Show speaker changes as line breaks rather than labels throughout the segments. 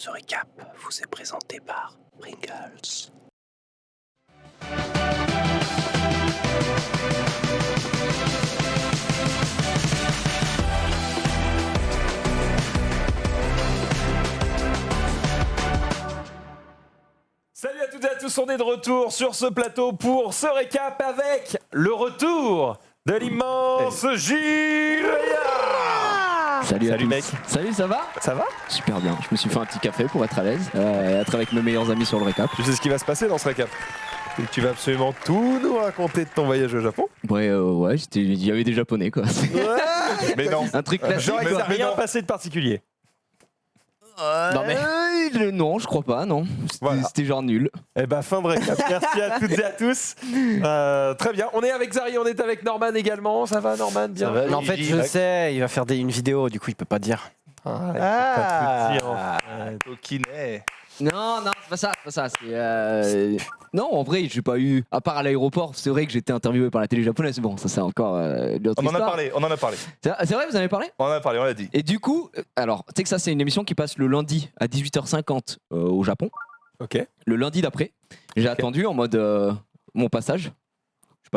Ce récap vous est présenté par Pringles.
Salut à toutes et à tous, on est de retour sur ce plateau pour ce récap avec le retour de l'immense Gilles Rayard.
Salut
mec.
Salut, ça va?
Ça va?
Super bien. Je me suis fait un petit café pour être à l'aise et être avec mes meilleurs amis sur le récap.
Tu sais ce qui va se passer dans ce récap? Tu vas absolument tout nous raconter de ton voyage au Japon.
Ouais, il y avait des japonais quoi.
Mais non.
Un truc classique.
Genre, il
quoi.
s'est rien passé de particulier.
Non, mais... non, je crois pas, non.
Voilà.
C'était genre nul.
Eh ben, fin de récap. Merci à toutes et à tous. Très bien. On est avec Zari, on est avec Norman également. Ça va, Norman? Bien.
Ça va, mais en fait, je sais, il va faire une vidéo, du coup, il peut pas dire.
Tokinet.
Non, c'est pas ça. Non, en vrai, j'ai pas eu. À part à l'aéroport, c'est vrai que j'étais interviewé par la télé japonaise. Bon, ça c'est encore d'autres histoires.
On en a parlé.
C'est vrai, vous en avez parlé?
On en a parlé, on l'a dit.
Et du coup, alors, tu sais que ça, c'est une émission qui passe le lundi à 18h50 au Japon.
Ok.
Le lundi d'après, j'ai attendu en mode mon passage.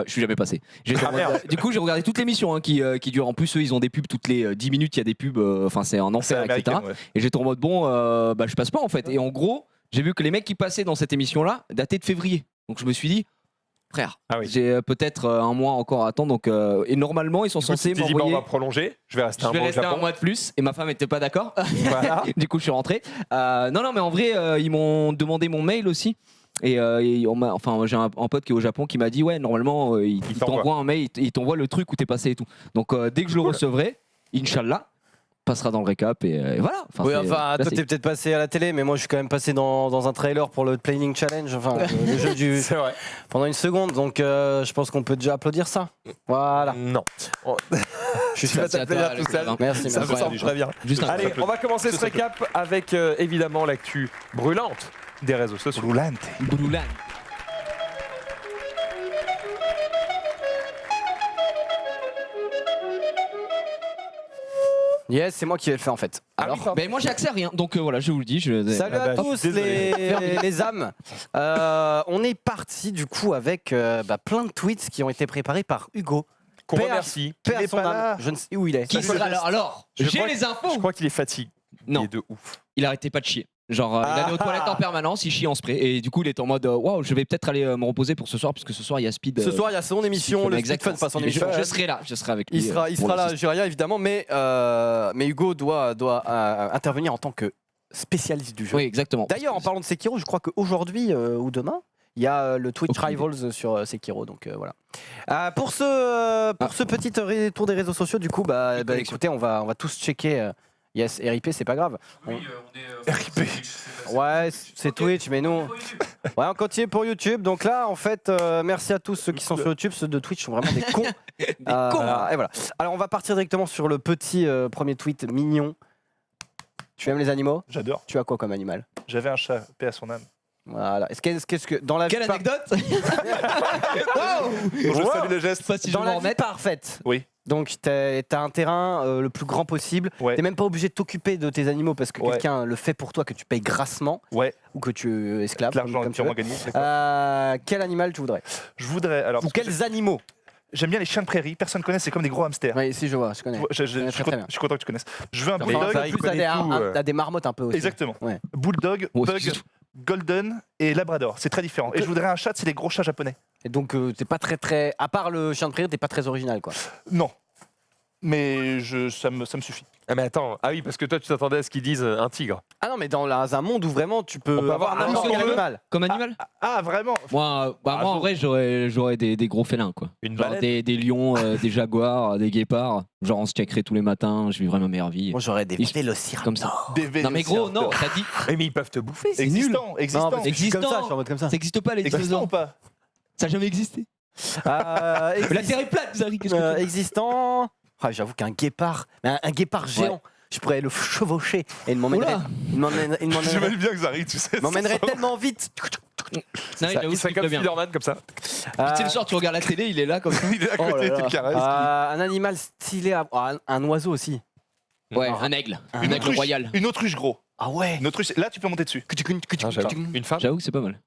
Je suis jamais passé. Du coup, j'ai regardé toute l'émission qui dure. En plus, eux, ils ont des pubs toutes les 10 minutes. Il y a des pubs. Enfin, c'est un enfer, etc.
Ouais.
Et j'étais en mode bon, je passe pas en fait. Et en gros, j'ai vu que les mecs qui passaient dans cette émission-là dataient de février. Donc je me suis dit, frère, j'ai peut-être un mois encore à attendre. Donc, et normalement, ils sont censés m'envoyer.
On va prolonger. Je vais rester
un mois de plus. Et ma femme n'était pas d'accord.
Voilà.
Du coup, je suis rentré. Non, mais en vrai, ils m'ont demandé mon mail aussi. Et j'ai un pote qui est au Japon qui m'a dit ouais, normalement, il t'envoie un mail, il t'envoie le truc où t'es passé et tout. Donc, dès que je le recevrai, Inch'Allah, passera dans le récap et voilà.
Toi t'es peut-être passé à la télé, mais moi je suis quand même passé dans un trailer pour le Planning Challenge, le jeu du.
C'est vrai.
Pendant une seconde, donc je pense qu'on peut déjà applaudir ça. Voilà.
Non.
Je suis
Merci à toi,
tout seul. Merci,
Ça me semble très bien. Allez, on va commencer ce récap avec évidemment l'actu brûlante des réseaux sociaux.
Brûlante.
Yes, c'est moi qui vais le faire en fait. Alors,
Mais moi j'ai accès à rien, donc voilà, je vous le dis.
salut à tous les âmes. On est parti du coup avec plein de tweets qui ont été préparés par Hugo.
Qu'on remercie.
Paix à son âme. Je ne sais où il est.
Alors, j'ai les infos.
Je crois qu'il est fatigué.
Non.
Il est de ouf.
Il arrêtait pas de chier. Genre, il allait aux toilettes en permanence, il chie en spray. Et du coup, il était en mode waouh, je vais peut-être aller me reposer pour ce soir, puisque ce soir il y a Speed.
Ce soir, il y a son émission, le Speed Fun, pas son émission.
Je serai là, avec lui.
Il sera là, j'ai rien évidemment, mais Hugo doit intervenir en tant que spécialiste du jeu.
Oui, exactement.
D'ailleurs, en parlant de Sekiro, je crois qu'aujourd'hui ou demain, il y a le Twitch Rivals sur Sekiro, donc voilà. Pour ce petit tour des réseaux sociaux, du coup, écoutez, on va tous checker. Yes, RIP, c'est pas grave.
Oui, on est
RIP.
Ouais, c'est Twitch, mais nous. Ouais, on continue pour YouTube. Donc là, en fait, merci à tous ceux qui sont sur YouTube. Ceux de Twitch sont vraiment des cons.
Des cons.
Et voilà. Alors, on va partir directement sur le petit premier tweet mignon. Tu aimes les animaux?
J'adore.
Tu as quoi comme animal?
J'avais un chat, paix à son âme.
Voilà. Qu'est-ce que dans la
Quelle
vie
anecdote.
Je salue le geste.
Pas si je
dans
m'en
la vie
remets.
parfaite.
Oui.
Donc, t'as un terrain le plus grand possible.
Ouais.
T'es même pas obligé de t'occuper de tes animaux parce que quelqu'un le fait pour toi, que tu payes grassement ou que tu es esclave.
L'argent
comme
que tu as gagné.
Quel animal tu voudrais?
Je voudrais. Alors,
Ou quels animaux?
j'aime bien les chiens de prairie. Personne ne connaît, c'est comme des gros hamsters.
Oui, si je vois, je connais.
Je suis content que tu connaisses. Je veux un
Mais
bulldog.
plus t'as des marmottes un peu aussi.
Exactement.
Ouais.
Bulldog, Pug, Golden et Labrador. C'est très différent. Et je voudrais un chat, c'est les gros chats japonais.
Et donc t'es pas très. À part le chien de prairie, t'es pas très original quoi.
Non. Mais ça me suffit.
Ah mais attends, oui parce que toi tu t'attendais à ce qu'ils disent un tigre.
Ah non mais dans un monde où vraiment tu peux
On peut
avoir
avoir
n'importe
un
quel animal.
Comme animal.
Ah vraiment?
Moi en vrai j'aurais des gros félins quoi.
Une
Genre
baleine.
des lions, des jaguars, des guépards. Genre on se checkerait tous les matins, je vivrais ma meilleure vie.
Moi j'aurais des
Ils-
vélociraptors.
Comme ça.
Des
Non mais gros, non, t'as dit.
Mais ils peuvent te bouffer.
C'est nul.
Existant.
Non, parce que je suis comme ça, je
Existant.
suis en mode comme ça.
Ça existe pas les
Existant
dinosaures.
ou pas?
Ça a jamais existé. La Terre est plate, Zari, qu'est-ce que tu fais?
Existant. Ah, j'avoue qu'un guépard, mais un guépard géant, je pourrais le chevaucher et il m'emmènerait.
J'imagine bien que Zari, tu sais.
M'emmènerait tellement vite.
Non, j'avoue,
Il serait comme
bien.
Spider-Man comme ça.
Tu sais, le soir, tu regardes la télé, il est là comme ça.
Il est à
Oh
côté,
là
tu
là.
le caresses.
Un animal stylé, un oiseau aussi.
Ouais, un aigle. Un aigle
autruche,
royal.
Une autruche gros.
Ah ouais.
Notre russe, là tu peux monter dessus.
Ah, j'avoue. Une femme.
J'avoue que c'est pas mal.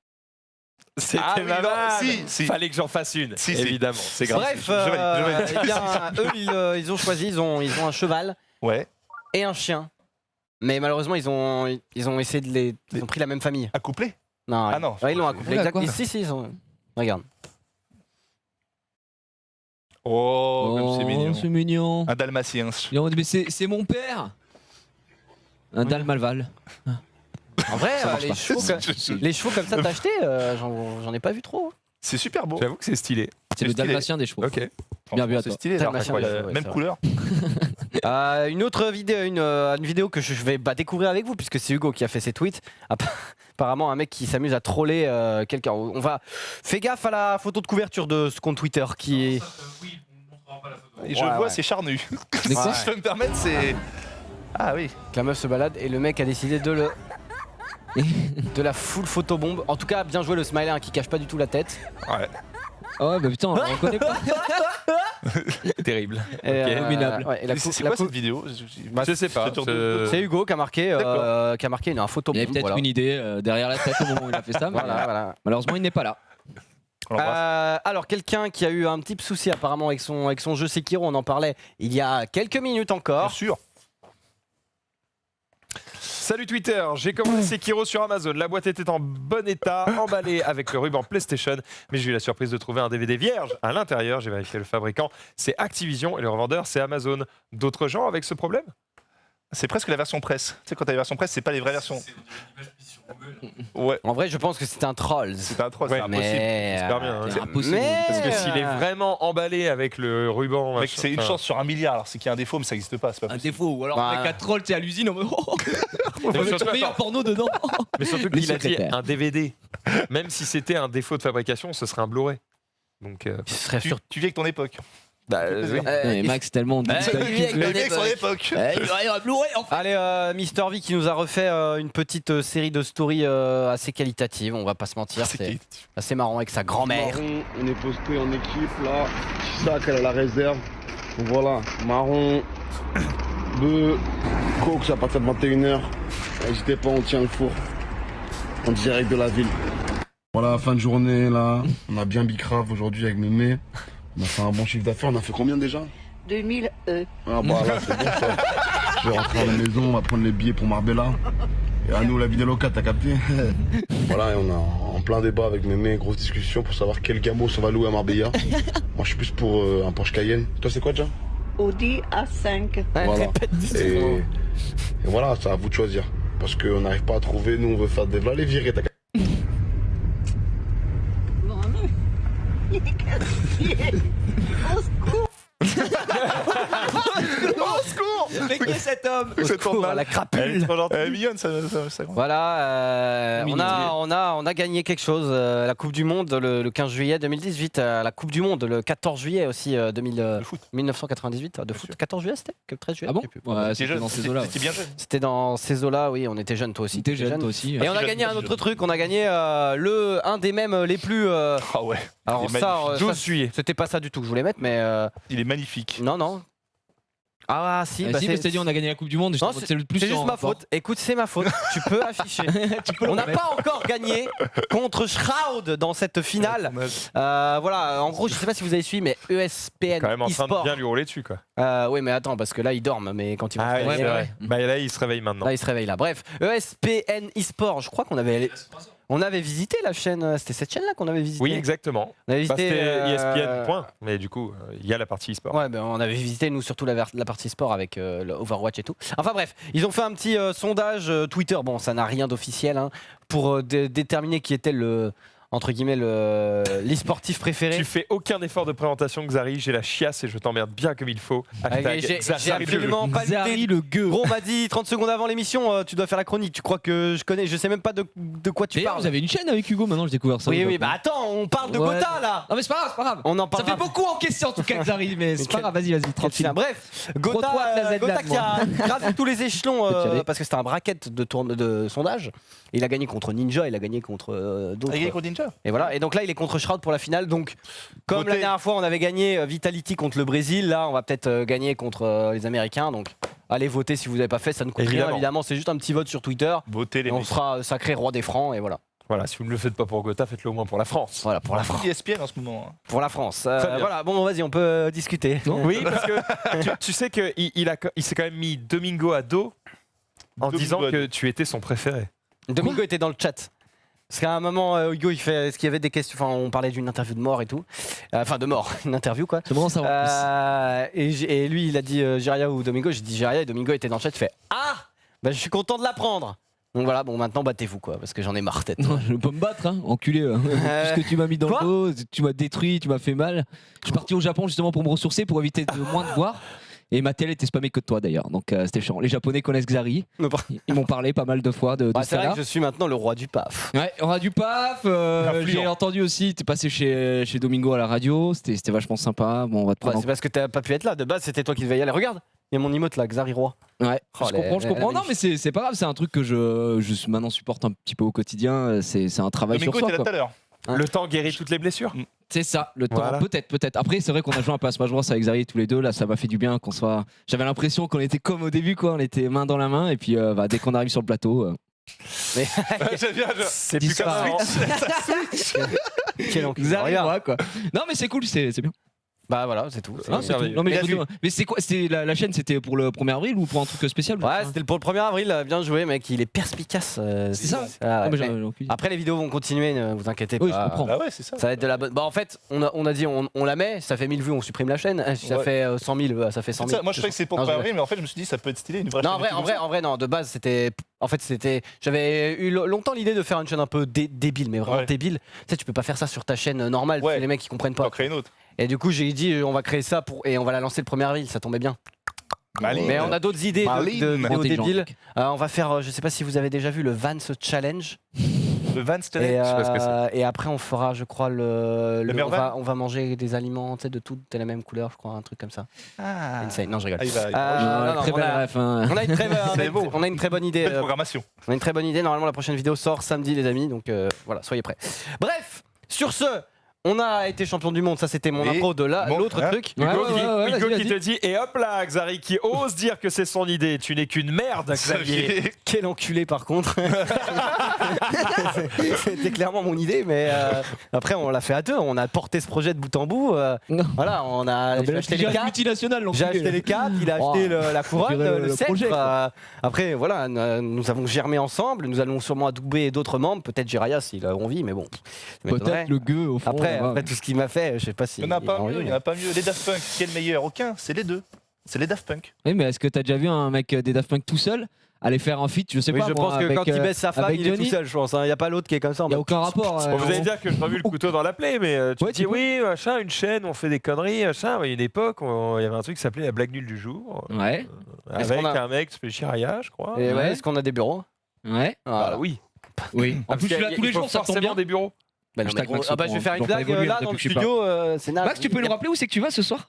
C'était
Ah oui,
ma
non,
vanne.
si.
Fallait que j'en fasse une.
Si, si.
Évidemment, c'est grave.
Bref,
je valide.
eh bien, eux, ils ont choisi, ils ont un cheval
Ouais.
et un chien. Mais malheureusement, ils ont essayé ils ont pris la même famille.
Accouplé.
Non,
Ah non.
ouais, ils l'ont accouplé.
Oula,
Exact.
quoi
Si, ils ont. Regarde.
Oh, comme c'est mignon.
C'est mignon.
Un dalmatien.
Mais c'est mon père. Un Dalmalval.
En vrai, les chevaux comme ça,
Je-
t'as acheté, j'en ai pas vu trop.
C'est super beau.
J'avoue que c'est stylé.
C'est le
stylé.
dalmatien des chevaux.
Ok.
Bien vu à
C'est
toi.
stylé.
Dalmatien,
Incroyable.
ouais,
Même
c'est
couleur.
Une autre vidéo, une vidéo que je vais découvrir avec vous, puisque c'est Hugo qui a fait ses tweets. Apparemment, un mec qui s'amuse à troller quelqu'un. Fais gaffe à la photo de couverture de ce compte Twitter qui est.
Et je
Ouais,
vois,
ouais.
c'est charnu.
Mais quoi
Si je peux me permettre, c'est. Ah oui.
Que la meuf se balade et le mec a décidé de la full photobombe. En tout cas, bien joué le smiley hein, qui cache pas du tout la tête.
Ouais.
Ah ouais, bah putain, on le reconnaît pas.
Terrible.
Et,
Ok.
Abominable.
ouais, et la
C'est
cou-
quoi
la cou-
cette vidéo
Je sais pas.
C'est Hugo qui a marqué
D'accord.
une photobombe.
Il avait peut-être
voilà.
une idée derrière la tête au moment où il a fait ça. Mais
Voilà.
malheureusement, il n'est pas là.
On l'embrasse.
Alors quelqu'un qui a eu un petit souci apparemment avec son jeu Sekiro, on en parlait il y a quelques minutes
Bien
encore.
sûr.
Salut Twitter, j'ai commandé Sekiro sur Amazon. La boîte était en bon état, emballée avec le ruban PlayStation, mais j'ai eu la surprise de trouver un DVD vierge à l'intérieur. J'ai vérifié le fabricant, c'est Activision et le revendeur, c'est Amazon. D'autres gens avec ce problème?
C'est presque la version presse. Tu sais, quand t'as la version presse, c'est pas les vraies versions. Ouais.
En vrai, je pense que c'était un troll.
C'est un troll,
Ouais,
c'est impossible.
Mais
J'espère bien. hein.
C'est impossible.
Parce que s'il est vraiment emballé avec le ruban,
Mec,
machin,
c'est une
enfin,
chance sur 1 milliard. Alors, c'est qu'il y a un défaut, mais ça n'existe pas. C'est pas
Un
possible.
défaut. Ou alors,
Bah.
un mec à troll, t'es à l'usine en mode.
Mais
On met
surtout,
ton meilleur porno dedans.
mais surtout
Les
qu'il a dit
secrétaires.
un DVD. Même si c'était un défaut de fabrication, ce serait un Blu-ray. Donc,
ce serait
Tu,
sûr.
tu vis avec ton époque.
oui.
Mais Max, tellement.
lui, avec
Tu
ton
vis avec son époque.
Il va y avoir Blu-ray enfin.
Allez, Mister V qui nous a refait une petite série de stories assez qualitative, on va pas se mentir, c'est assez marrant avec sa grand-mère.
Marron, on est posté en équipe là. Chisak, elle est à la réserve. Donc voilà, marron, bœuf, cox à partir de 21h. N'hésitez pas, on tient le four. En direct de la ville. Voilà, fin de journée là. On a bien bicrave aujourd'hui avec Mémé. On a fait un bon chiffre d'affaires. On a fait combien déjà
2000
Ah bah là, c'est bon ça. Je vais rentrer à la maison, on va prendre les billets pour Marbella. Et à nous la vidéo locale, t'as capté? Voilà, et on est en plein débat avec Mémé, grosse discussion pour savoir quel gamos on va louer à Marbella. Moi je suis plus pour un Porsche Cayenne. Toi c'est quoi déjà?
Audi A5.
Voilà. Et voilà, c'est à vous de choisir. Parce qu'on n'arrive pas à trouver, nous on veut faire des v'là les virer, t'as capté?
Bon, il est cassé. Au secours.
Mais qui est cet homme?
Secours à la
Elle est
crapule.
trop gentille. Elle est mignonne, ça.
Voilà,
Mignon.
on a gagné quelque chose, la Coupe du Monde le 15 juillet 2018, la Coupe du Monde le 14 juillet aussi 1998, de foot. 14 juillet c'était? 13 juillet?
Ah bon?
Je sais plus.
Ouais,
T'es
c'était
jeune,
dans ces eaux-là.
T'étais bien jeune.
C'était dans ces eaux-là, oui, on était jeunes, toi aussi.
T'es jeune, toi aussi.
Et on a
jeune,
gagné
moi,
un
je suis
autre
jeune.
truc, on a gagné un des mèmes les plus.
Ah ouais.
Alors
Il est
ça,
magnifique.
12 juillet.
c'était pas ça du tout que je voulais mettre, mais
Il est magnifique.
non. Ah si,
Ah,
bah,
si,
c'est
parce que t'as dit on a gagné la Coupe du Monde.
Non,
C'est le plus
c'est
sur
juste
un
ma
rapport.
faute. Écoute, c'est ma faute. Tu peux afficher. On n'a pas encore gagné contre Shroud dans cette finale. Voilà, en gros, je sais pas si vous avez suivi, mais ESPN
Quand même en train de
eSport.
bien lui rouler dessus, quoi.
Oui, mais attends, parce que là, ils dorment, mais quand ils vont se
Ah oui,
réveiller,
c'est vrai. Bah là, il se réveille maintenant.
là, ils se réveillent là. Bref, ESPN eSport, je crois qu'on avait visité la chaîne. C'était cette chaîne-là qu'on avait visité.
Oui, exactement.
On avait
Bah,
visité.
c'était ESPN, point. Mais du coup, il y a la partie e-sport.
Ouais, ben on avait visité nous surtout la partie sport avec le Overwatch et tout. Enfin bref, ils ont fait un petit sondage Twitter. Bon, ça n'a rien d'officiel hein, pour déterminer qui était le entre guillemets l'e-sportif préféré.
Tu fais aucun effort de présentation, Xari. J'ai la chiasse et je t'emmerde bien comme il faut. Hashtag
J'ai
Xari
absolument pas
Zari
lutté.
le gueux.
Gros, on m'a dit 30 secondes avant l'émission, tu dois faire la chronique. Tu crois que je connais? Je sais même pas de quoi tu
D'ailleurs,
parles.
vous avez une chaîne avec Hugo maintenant, j'ai découvert ça.
Oui,
ou
oui,
pas
bah attends, on parle de
Ouais.
Gotha là.
Non, mais c'est pas grave, c'est pas grave.
On en
Ça
parlera.
fait beaucoup encaisser en tout cas, Zari, mais c'est pas grave, vas-y,
Tranquille. Bref, Gotha,
Retrouve la Z-Lab,
Gotha qui a gravé tous les échelons
Peut-y aller.
parce que c'était un bracket de sondage. Il a gagné contre Ninja, il a gagné contre d'autres.
T'as gagné contre Ninja.
Et voilà. Et donc là, il est contre Shroud pour la finale. Donc, comme
Côté-
la dernière fois, on avait gagné Vitality contre le Brésil. Là, on va peut-être gagner contre les Américains. Donc, allez voter si vous n'avez pas fait, ça ne coûte rien
Évidemment.
évidemment, c'est juste un petit vote sur Twitter.
Votez les
Et on
mecs.
sera sacré roi des francs et voilà.
Voilà, si vous ne le faites pas pour Gotha, faites-le au moins pour la France.
Voilà pour la France.
ESPN en ce moment.
Pour la France.
Très bien.
Voilà, bon vas-y, on peut discuter.
Oui, parce que tu sais qu'il il s'est quand même mis Domingo à dos en
Domingo
disant
à
que tu étais son préféré.
Domingo était dans le chat. Parce qu'à un moment, Hugo, est-ce qu'il y avait des questions, enfin on parlait d'une interview de mort et tout. Enfin de mort, une interview quoi.
J'aimerais en savoir
Et lui, il a dit Jiraya ou Domingo, j'ai dit Jiraya et Domingo était dans le chat, il fait ah bah je suis content de l'apprendre. Donc voilà, bon maintenant battez-vous quoi, parce que j'en ai marre tête.
plus. Non, je veux pas me battre, hein, enculé. Tout ce que tu m'as mis dans
Quoi
le dos, tu m'as détruit, tu m'as fait mal. Je suis parti au Japon justement pour me ressourcer, pour éviter de moins de voir. Et ma télé était spammée que de toi d'ailleurs, donc c'était chiant. Les Japonais connaissent Xari, ils m'ont parlé pas mal de fois de
Bah, c'est
ça
vrai
là.
que je suis maintenant le roi du paf.
Ouais, on aura du paf. J'ai entendu aussi, t'es passé chez Domingo à la radio, c'était vachement sympa. Bon, on va te
Bah,
prendre.
c'est parce que t'as pas pu être là, de base c'était toi qui devais y aller. Regarde, il y a mon emote là, Xari Roi.
Ouais,
Oh,
je comprends. Non, mais c'est pas grave, c'est un truc que je maintenant supporte un petit peu au quotidien. C'est un travail
Domingo
sur
était
soi.
là tout à l'heure.
Le temps guérit toutes les blessures.
C'est ça, le temps.
Voilà.
Peut-être. Après, c'est vrai qu'on a joué un peu à Smash Bros avec Xari tous les deux. Là, ça m'a fait du bien qu'on soit. J'avais l'impression qu'on était comme au début, quoi. On était main dans la main. Et puis, dès qu'on arrive sur le plateau.
Mais
J'aime bien.
C'est plus comme
Disparaît.
avant.
quel enculé.
Xari,
Regarde.
moi, quoi. Non, mais c'est cool, c'est bien.
Bah voilà, c'est tout.
Ah, c'est tout. Non, mais, mais c'est quoi la chaîne, c'était pour le 1er avril ou pour un truc spécial?
Ouais, c'était pour le 1er avril, bien joué mec, il est perspicace.
C'est ça.
Ah, ouais,
Ah, mais
mais
j'ai aucune idée.
après les vidéos vont continuer, ne vous inquiétez
Oui,
pas.
je comprends.
Ah ouais, c'est ça.
Ça va être de la bonne. Bah en fait, on a dit on la met, ça fait 1000 vues, on supprime la chaîne. Ça
Ouais.
fait 100 000, ça fait 100
C'est
000.
ça, moi je croyais que c'est pour
Non,
le
je
1er avril, mais en fait je me suis dit ça peut être stylé une vraie
Non,
chaîne
en
YouTube.
vrai, non. De base, c'était. En fait, c'était. J'avais eu longtemps l'idée de faire une chaîne un peu débile, mais vraiment
Ouais.
débile. Tu sais, tu peux pas faire ça sur ta chaîne normale.
Ouais.
parce que les mecs ils comprennent
On va
pas.
créer une autre.
Et du coup, j'ai dit on va créer ça et on va la lancer le 1er avril. Ça tombait bien.
Maline.
Mais on a d'autres idées de
Maline.
vidéos
Intelligent.
débiles. On va faire. Je sais pas si vous avez déjà vu le Vans Challenge.
Le Van
Et,
Stellet.
sais pas ce que
et après, on fera, je crois,
meilleur
on va manger des aliments, tu sais, de toutes la même couleur, je crois, un truc comme ça.
Ah.
Insane. Non, je rigole.
Ah, il va-
Non,
Très
on
belle
a-
ref, hein.
On a une très,
C'est beau.
on a une très bonne idée.
Belle programmation.
On a une très bonne idée. Normalement, la prochaine vidéo sort samedi, les amis. Donc voilà, soyez prêts. Bref, sur ce, on a été champion du monde. Ça, c'était mon
Et
intro de
bon,
l'autre
hein.
truc.
Ouais,
Hugo,
ouais, ouais,
Hugo
vas-y,
qui te dit et hop là, Xari qui ose dire que c'est son idée. Tu n'es qu'une merde, Xavier.
Quel enculé, par contre. C'était clairement mon idée, mais après, on l'a fait à deux. On a porté ce projet de bout en bout.
Non.
Voilà, on a j'ai acheté les cartes.
multinationale,
J'ai acheté les cartes, il a
Oh.
acheté la couronne,
dirais
le
le
sceptre.
projet, quoi.
Après, voilà, nous avons germé ensemble. Nous allons sûrement adouber d'autres membres. Peut-être Jiraya s'il a envie, mais bon. ça m'étonnerait.
Peut-être le gueux au fond.
Après,
là-bas.
après tout ce qu'il m'a fait, je sais pas si.
Il n'y en a pas
envie,
mieux, il y en a pas mieux. Les Daft Punk, qui est le meilleur? Aucun, c'est les deux. C'est les Daft Punk.
Oui, mais est-ce que t'as déjà vu un mec des Daft Punk tout seul aller faire un feat? Je sais
Oui,
pas.
je
moi,
pense que
avec,
quand il baisse sa femme,
avec
il est tout
Johnny.
seul, je pense. Il n'y a pas l'autre qui est comme ça. en
Il n'y a
mode-
aucun rapport.
Bon, vous allez dire que je pas vu le couteau dans la plaie, mais tu
Ouais,
te dis
tu peux.
oui, machin, une chaîne, on fait des conneries, machin. Il y a une époque, il y avait un truc qui s'appelait la blague nulle du jour,
Ouais,
Est-ce
avec
qu'on a-
un mec qui s'appelait Chiraya, je crois.
Et ouais,
Ouais.
est-ce qu'on a des bureaux
ouais.
Voilà.
Bah oui.
Oui. En
Parce
plus, je suis
qu'il
là tous les
faut
jours, ça tombe
forcément
bien.
des bureaux.
Bah non,
Je
mais
tag
gros,
Max
ah bah, je vais faire une
pour
blague
évoluer
là dans
depuis
le
que je suis pas.
studio. C'est naze.
Max, tu peux nous rappeler où c'est que tu vas ce soir?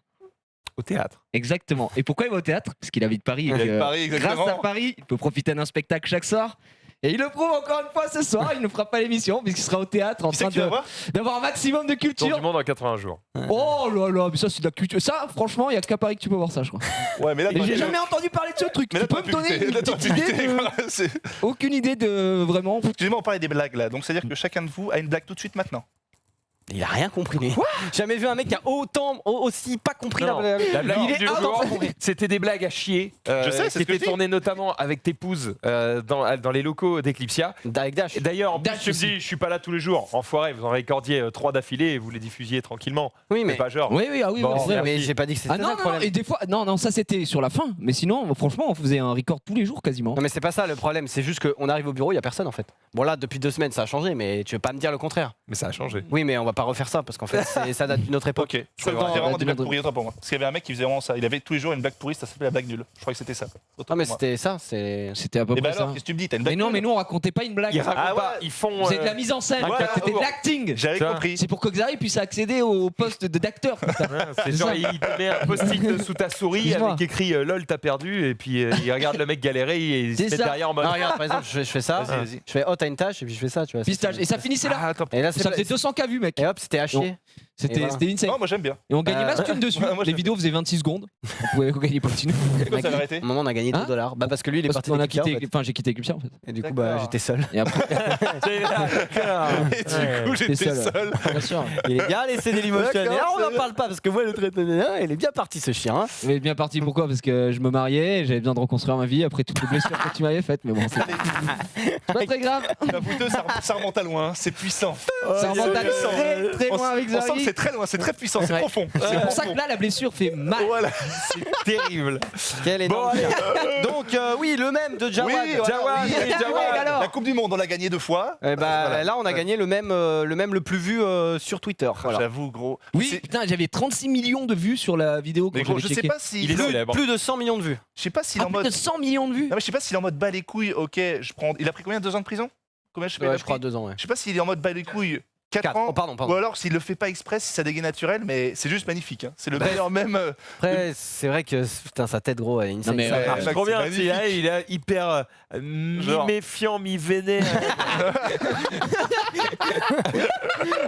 Au théâtre.
Exactement. Et pourquoi il va au théâtre? Parce qu'il habite Paris. Et
Il
que,
habite Paris, exactement.
grâce à Paris, il peut profiter d'un spectacle chaque soir. Et il le prouve encore une fois ce soir. Il ne fera pas l'émission puisqu'il sera au théâtre en
Qui c'est
train
que tu vas voir?
d'avoir un maximum de
Tour
culture.
du monde en 80 jours.
Oh là là, mais ça c'est de la culture. Ça, franchement, il n'y a qu'à Paris que tu peux voir ça, je crois.
Ouais, mais là,
Et j'ai jamais entendu parler de ce truc.
Mais
Tu
là,
peux me donner une petite idée de...
de...
Aucune idée de vraiment.
Excusez-moi, on parlait des blagues là. Donc c'est-à-dire que chacun de vous a une blague tout de suite maintenant.
Il a rien compris. Lui. Jamais vu un mec qui a aussi pas compris
Non,
la blague.
La blague
Il est
du
ah,
jour,
non,
c'était des blagues à chier.
Je sais, c'est
qui
ce que je
étaient
dis.
tournées notamment avec tes pouses dans les locaux d'Eclipsia.
Avec Dash.
Et d'ailleurs, en plus,
Dash
tu me
aussi.
dis, je suis pas là tous les jours. Enfoiré, vous en recordiez 3 d'affilée et vous les diffusiez tranquillement.
Oui,
Mais
mais.
pas genre.
Oui, oui, ah oui,
Bon,
oui, c'est vrai.
Mais j'ai pas dit que c'était
Ah
ça
non,
le
non,
problème.
et des fois, non, ça c'était sur la fin. Mais sinon, franchement, on faisait un record tous les jours quasiment.
Non mais c'est pas ça le problème, c'est juste qu'on arrive au bureau, il y a personne en fait. Bon là depuis 2 semaines ça a changé, mais tu veux pas me dire le contraire.
Mais ça a changé.
Oui mais on va pas refaire ça parce qu'en fait ça date d'une autre époque.
Ok. Je crois que c'était
vrai.
vraiment des blagues
Demande-
pourries, autant pour moi. Parce qu'il y avait un mec qui faisait vraiment ça. Il avait tous les jours une blague pourrie, ça s'appelait la blague nulle. Je crois que c'était ça. Autant
Non mais
pour moi.
c'était ça, c'est.
C'était à peu
Et bah
près
alors,
ça.
qu'est-ce que tu me dis? T'as une
Mais
blague
non,
nulle
mais nous on racontait pas une blague.
Ils racontent
Ah
pas,
ouais.
ils font.
C'est de la mise en scène.
Ouais,
C'était de
ouais.
l'acting.
J'avais
Ça.
compris.
C'est pour que Xari puisse accéder au poste d'acteur. putain.
C'est
C'est
genre,
ça.
il te met un post-it sous ta souris
Excuse-moi.
avec écrit LOL, t'as perdu, et puis il regarde le mec galérer et il se
C'est
met
ça.
derrière en mode.
Non regarde par exemple je fais ça,
Vas-y, vas-y.
je fais oh t'as une tâche et puis je fais ça tu vois.
Pistage. Et ça finissait là.
Ah, attends.
Et là
Ça faisait 200 k vues, mec.
Et hop c'était haché.
C'était
voilà.
c'était insane.
Non, moi j'aime bien.
Et on gagnait masse thune dessus.
Ouais, moi,
Les
j'aime
vidéos faisaient 26 secondes. On pouvait gagner pas de thune.
Pourquoi ça avait arrêté
À un moment, on a gagné
Hein
2 $. Bah parce que lui, il est
Parce
parti
qu'on a
d'Eclipsia,
quitté,
en fait.
enfin j'ai quitté Eclipsia en fait.
Et du coup,
D'accord.
bah, j'étais seul.
Et après,
C'est d'accord.
Et du coup, j'étais
seul.
seul.
bien sûr.
Il est bien laissé des l'émotionnel.
D'accord,
On n'en
c'est-
parle pas parce que moi, le traité, il est bien parti ce chien. Hein.
Il est bien parti pourquoi? Parce que je me mariais, j'avais besoin de reconstruire ma vie après toutes les blessures que tu m'avais faites. Mais bon, c'est pas très grave.
La bouteuse, ça remonte à loin, hein. C'est puissant.
Ça remonte à
puissant.
très très loin avec
On sent que
Zari.
c'est très loin, c'est très puissant, c'est
Ouais.
profond.
C'est pour ça que là la blessure fait mal.
Voilà.
Terrible.
Quel énorme
Bon,
chien. Donc, oui, le même de Jawad.
Oui, voilà,
Jawad,
oui.
oui, Jawad.
alors.
La Coupe du Monde, on l'a gagné 2 fois.
Eh bah,
Voilà.
là, on a gagné le même le plus vu sur Twitter. Voilà.
J'avoue, gros.
Oui,
C'est-
putain, j'avais 36 millions de vues sur la vidéo quand
Mais gros,
j'avais
je sais
checké.
pas si.
Il est
Plus,
célèbre.
plus de 100 millions de vues.
Je sais pas s'il est en
Plus
mode.
de 100 millions de vues.
Non, mais je sais pas s'il est en mode bas les couilles, ok, je prends. Il a pris combien? 2 ans de prison? Combien je
Ouais, je crois 2 ans. Ouais.
Je sais pas s'il est en mode bas les couilles 4
4.
ans.
Oh, pardon,
Ou
pardon.
alors s'il le fait pas exprès, si ça dégaine naturel, mais c'est juste magnifique. Hein. C'est le
Bref.
meilleur même.
Après, c'est vrai que putain, sa tête, gros, elle est insane.
Non, mais,
Ça
ouais.
marche.
Trop bien,
magnifique.
il est hyper
Genre.
mi-méfiant, mi-vénère.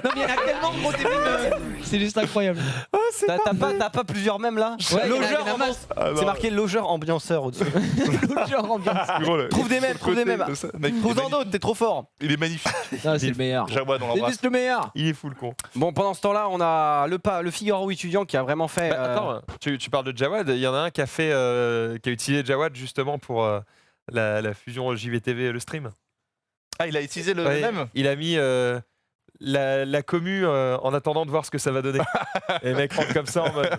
Non, mais il y en a tellement gros des mèmes, c'est juste incroyable.
T'as pas plusieurs mêmes là
Ouais, il y en a-
Logeur,
il y en a masse.
c'est marqué logeur ambianceur au-dessus.
Genre ambiance.
Trouve des mêmes, trouve des mêmes. Trouve-en d'autres, t'es trop fort.
Il est magnifique.
Ah, c'est le meilleur.
Jawad, on
C'est
l'embrasse.
juste le meilleur.
Il est fou le con.
Bon, pendant ce temps-là, on a le Figaro étudiant qui a vraiment fait.
Bah, attends, tu parles de Jawad, il y en a un qui a fait, qui a utilisé Jawad justement pour la fusion JVTV, le stream.
Ah, il a utilisé le
Ouais,
même.
il a mis la commu en attendant de voir ce que ça va donner. Et le mec rentre comme ça en mode.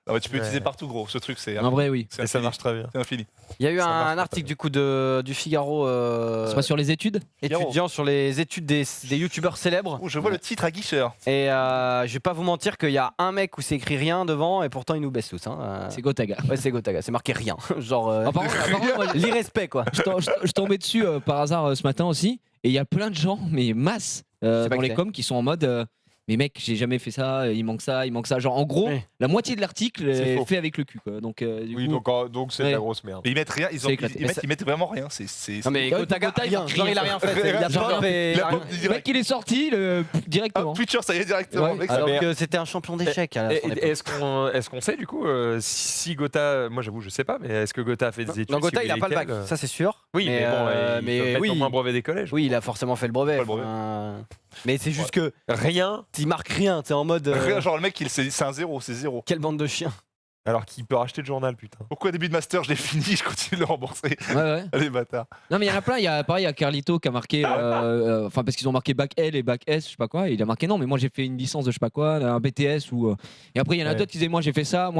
Ah ouais, tu peux
Ouais.
l'utiliser partout, gros. Ce truc, c'est
En vrai, oui.
Et ça marche très bien.
C'est infini.
Il y a eu
ça marche
un
pas,
article du coup du Figaro
C'est pas sur les études.
étudiant sur les études des youtubeurs célèbres.
Oh, je vois le titre à guicheur.
Et je vais pas vous mentir qu'il y a un mec où c'est écrit rien devant et pourtant il nous baisse tous. Hein.
C'est Gotaga.
Ouais, c'est Gotaga, c'est marqué rien. Genre
Apparemment, moi,
l'irrespect quoi.
je tombais dessus par hasard ce matin aussi. Et il y a plein de gens, mais masse,
pas
dans
que
les
c'est.
coms qui sont en mode. Mais mec, j'ai jamais fait ça, il manque ça, il manque ça. Genre en gros,
Oui.
la moitié de l'article
C'est
est
faux.
fait avec le cul. Quoi. Donc, du
Oui,
coup,
donc c'est de la grosse merde.
Mais ils mettent rien.
C'est éclaté.
Ils mettent vraiment rien. C'est.
Non mais
Ouais,
Gotaga,
Gotaga,
rien.
il
Genre il a rien fait. Il a
Genre,
pop et
Il a
il a rien.
pop
le
direct.
mec il est sorti
Ah,
directement.
Future, ça y est directement.
Ouais.
Mec, ça
Alors
mais-
que c'était un champion d'échecs à la son époque.
Est-ce qu'on sait du coup si Gotha, moi j'avoue je sais pas, mais est-ce que Gotha a fait des études
Non, Gotha
si
il a
oui,
pas le bac,
lesquelles
ça c'est sûr.
Oui, mais bon,
mais
il
oui,
au moins brevet des collèges.
oui, il a forcément fait le brevet.
Pas le brevet.
Mais c'est juste que
Rien,
il marque rien, t'es en mode
Genre le mec, c'est un zéro, c'est zéro.
quelle bande de chiens.
alors qu'il peut racheter le journal, putain.
Pourquoi début de master, je l'ai fini, je continue de le rembourser.
Ouais, ouais.
Allez, bâtard.
Non, mais il y en a plein. Il y a pareil, il y a Carlito qui a marqué. Enfin, parce qu'ils ont marqué bac L et bac S, je sais pas quoi. Et il a marqué non, mais moi j'ai fait une licence de je sais pas quoi, un BTS ou. Et après, il y en a
Ouais.
d'autres qui disaient moi j'ai fait ça,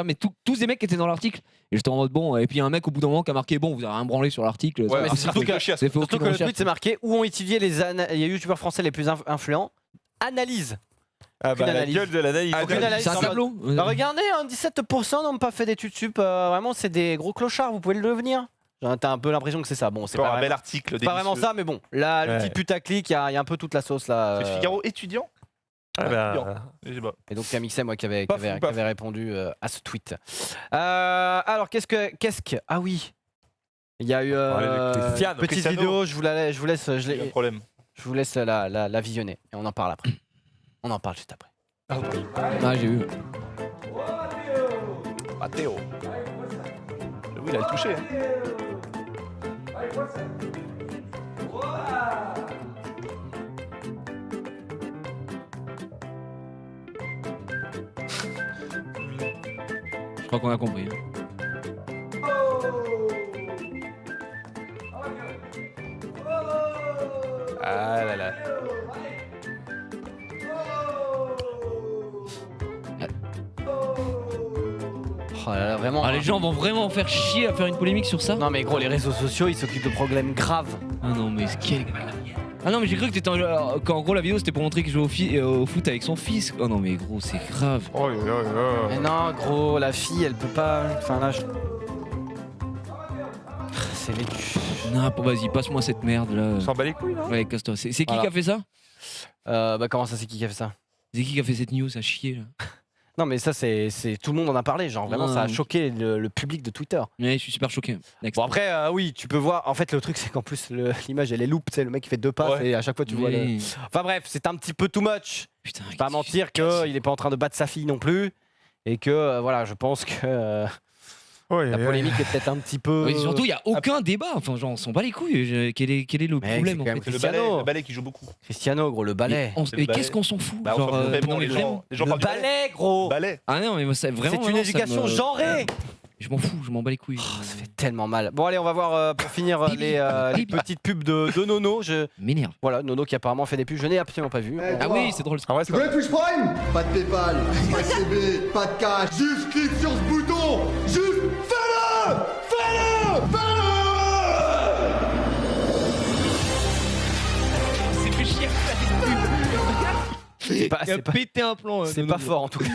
mais tous des mecs qui étaient dans l'article. Et j'étais en mode bon. Et puis il y a un mec au bout d'un moment qui a marqué bon, vous avez rien branlé sur l'article.
Ouais,
ça
mais
va.
c'est surtout que-
C'est fait
Surtout
aucune
que le
recherche.
tweet c'est marqué où ont étudié les youtubeurs français les plus influents. Analyse.
Ah
Aucune
bah la
analyse.
gueule de l'analyse.
Aucune analyse.
C'est un
en mode-
tableau.
Bah, regardez, hein, 17% n'ont pas fait d'études sup. Vraiment, c'est des gros clochards. Vous pouvez le devenir. Genre, t'as un peu l'impression que c'est ça. Bon, c'est
Encore
pas,
un bel
vraiment,
article.
pas vraiment ça, mais bon. Là, le
Ouais.
petit putaclic, il y a un peu toute la sauce là.
C'est Figaro étudiant.
Ah bah,
Je sais pas.
Et donc Camixem, moi, qui avait,
Pas
qui avait-
fou,
qui
pas
avait répondu à ce tweet. Alors, qu'est-ce que. Ah oui. Il y a eu
Christiane,
petite
Cristiano.
vidéo. Je vous laisse.
Il y a un problème.
Je vous laisse la visionner et on en parle après. On en parle juste après.
Ah, j'ai vu.
Matteo. Oui, il a le touché. Hein.
Je crois qu'on a compris. hein.
ah là là.
Oh là là, vraiment.
Ah, les gens vont vraiment faire chier à faire une polémique sur ça.
Non mais gros, les réseaux sociaux, ils s'occupent de problèmes graves.
Ah non, mais quel. Ah non, mais j'ai cru que t'étais qu'en gros la vidéo c'était pour montrer qu'il jouait au foot avec son fils. Oh non, mais gros, c'est grave.
Oh, là, là, là.
Mais non, gros, la fille, elle peut pas. Enfin là, c'est vécu.
Non, vas-y, passe-moi cette merde là.
On s'en bat les couilles, non
Ouais, casse-toi. C'est qui
Voilà.
qui a fait ça?
Bah comment ça, c'est qui a fait ça?
C'est qui a fait cette news à chier là?
Non, mais ça, c'est tout le monde en a parlé. Genre, vraiment, ça a
Ouais.
choqué le public de Twitter.
Ouais, je suis super choqué. Next.
Bon, après, oui, tu peux voir. En fait, le truc, c'est qu'en plus, l'image, elle est loupe. Tu sais, le mec, il fait 2 passes
Ouais.
et à chaque fois, tu vois le.
Oui.
Enfin, bref, c'est un petit peu too much.
Putain,
Je vais pas mentir qu'il est pas en train de battre sa fille non plus. Et que, voilà, je pense que la polémique est peut-être un petit peu.
Oui, surtout, il n'y a aucun débat. Enfin, genre, on s'en bat les couilles. Quel est le
Mec,
problème
c'est
en
quand même
fait
Cristiano.
Le ballet qui joue beaucoup.
Cristiano, gros, le balai.
Mais
Le balai.
qu'est-ce qu'on s'en fout
Bah, on
genre,
s'en fout, mais bon,
non, mais
les
vraiment.
gens
Le
parlent du ballet.
balai, gros.
Ballet.
Ah non, mais moi, ça, vraiment.
C'est une
vraiment, ça
éducation
me-
genrée.
Je m'en fous, je m'en bats les couilles.
Oh, ça fait tellement mal. Bon, allez, on va voir pour finir les petites pubs de Nono.
M'énerve.
Voilà, Nono qui apparemment fait des pubs. Je n'ai absolument pas vu.
Ah oui, c'est drôle.
Ah ouais, c'est
Tu veux Twitch Prime? Pas de Paypal, pas de CB, pas de cash. Juste clique sur ce bouton. Juste fais-le. Fais-le.
C'est fait chier.
C'est pas,
Il a
c'est pas-
pété un plan.
c'est pas fort en tout cas.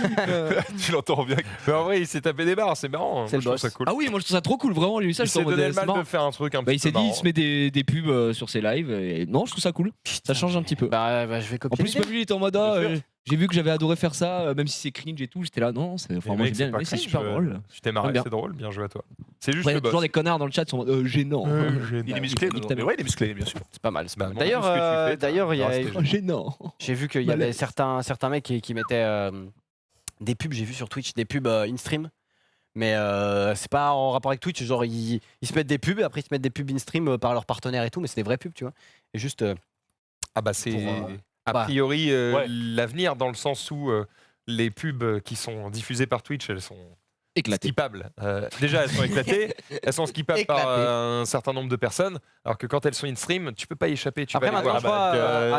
Tu l'entends bien.
Mais en vrai, il s'est tapé des barres, c'est marrant.
C'est
Moi,
le
je trouve
boss.
ça cool.
Ah oui, moi je trouve ça trop cool, vraiment. Lui, ça,
Il
je
s'est
trouve
donné le
c'est
mal
marrant.
de faire un truc un
Bah,
petit
il s'est
peu
dit, il
marrant.
se met des pubs sur ses lives. Et non, je trouve ça cool. Ça change un petit peu.
Bah, je vais
En
copier.
plus,
l'idée.
même lui, il était en mode.
Bien sûr.
J'ai vu que j'avais adoré faire ça, même si c'est cringe et tout. J'étais là, non,
Mais
enfin, moi
mec,
j'ai bien
c'est pas
aimé, c'est
cringe,
super drôle.
Tu t'es marré,
J'aime bien.
c'est drôle, bien joué à toi. C'est juste
Après, il y
le
a toujours
boss.
des connards dans le chat qui sont en mode gênant.
Il est musclé.
Nique ta mère.
Ouais, il est musclé, bien sûr.
C'est pas mal. c'est pas
Bah,
mal.
moi, tout ce que tu fais,
D'ailleurs, il y a-
restez
Oh, gênant.
j'ai vu qu'il y avait certains mecs qui mettaient des pubs. J'ai vu sur Twitch des pubs in-stream. Mais c'est pas en rapport avec Twitch. Genre, ils se mettent des pubs et après ils se mettent des pubs in-stream par leurs partenaires et tout. Mais c'est des vraies pubs, tu vois. Et juste.
Ah bah c'est
Pour,
a
bah,
priori
ouais.
l'avenir dans le sens où les pubs qui sont diffusées par Twitch, elles sont
Éclaté.
skippables. Déjà, elles sont éclatées, elles sont skippables par
Éclatées.
un certain nombre de personnes, alors que quand elles sont in-stream, tu peux pas y échapper. Tu
Après,
vas aller
maintenant,
voir
je crois,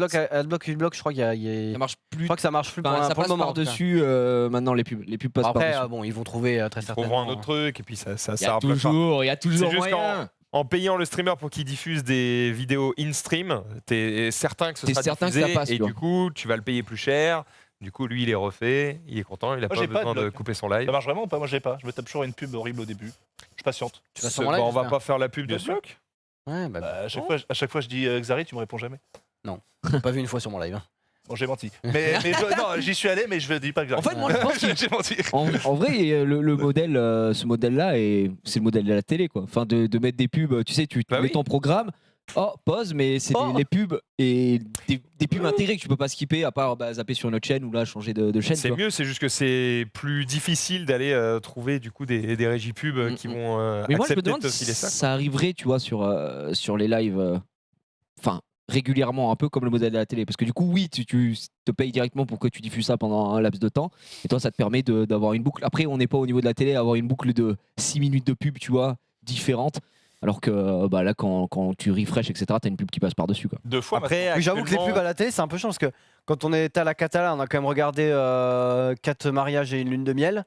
avec,
Adblock, Ublok, je crois qu'il y a.
Ça marche
Je
plus.
crois que ça marche plus
Enfin, ça
pour le
passe
moment. en tout cas.
par-dessus maintenant les pubs. Les pubs passent
Après,
par-dessus.
bon, ils vont trouver très
ils
certainement.
trouveront un autre truc, et puis ça
Il y a
sert pas.
toujours
C'est juste
moyen.
En payant le streamer pour qu'il diffuse des vidéos in-stream, t'es certain que ce
T'es
sera
certain que
diffusé
ça passe,
et
tu vois.
du coup, tu vas le payer plus cher. Du coup, lui, il est refait, il est content, il a
Moi,
pas
j'ai pas
besoin
de
de
blog.
couper son live.
Ça marche vraiment ou pas? Moi, je l'ai pas. Je me tape toujours une pub horrible au début. Je patiente.
Tu vas
Ce-
sur mon live,
bon, on va
j'espère.
pas faire la pub de
Bien
ce
sûr.
bloc.
Ouais, bah,
À chaque fois, je dis Xari, tu me réponds jamais.
pas vu une fois sur mon live. hein.
Bon, j'ai menti. Mais non, j'y suis allé, mais je ne dis pas Xari.
En fait, moi, je pense que
j'ai menti.
En vrai, le modèle, ce modèle-là, c'est le modèle de la télé, quoi. Enfin, de mettre des pubs, tu sais, tu
Bah
mets
oui.
ton programme, pause, mais c'est
Oh.
les pubs et des pubs intégrées que tu peux pas skipper à part zapper sur une autre chaîne ou là changer de chaîne.
C'est
tu vois.
mieux, c'est juste que c'est plus difficile d'aller trouver du coup des régies pubs qui vont
Mais moi, je me
accepter
demande
de te
si
filer ça.
ça arriverait, tu vois, sur les lives, enfin, régulièrement, un peu comme le modèle de la télé. Parce que du coup, oui, tu te payes directement pour que tu diffuses ça pendant un laps de temps. Et toi, ça te permet d'avoir une boucle. Après, on n'est pas au niveau de la télé, avoir une boucle de 6 minutes de pub, tu vois, différente. Alors que bah, là, quand tu refresh, etc., t'as une pub qui passe par-dessus, quoi.
2 fois.
Après,
Oui, j'avoue que les
actuellement-
pubs à la télé, c'est un peu chiant parce que quand on était à la Catala, on a quand même regardé 4 mariages et une lune de miel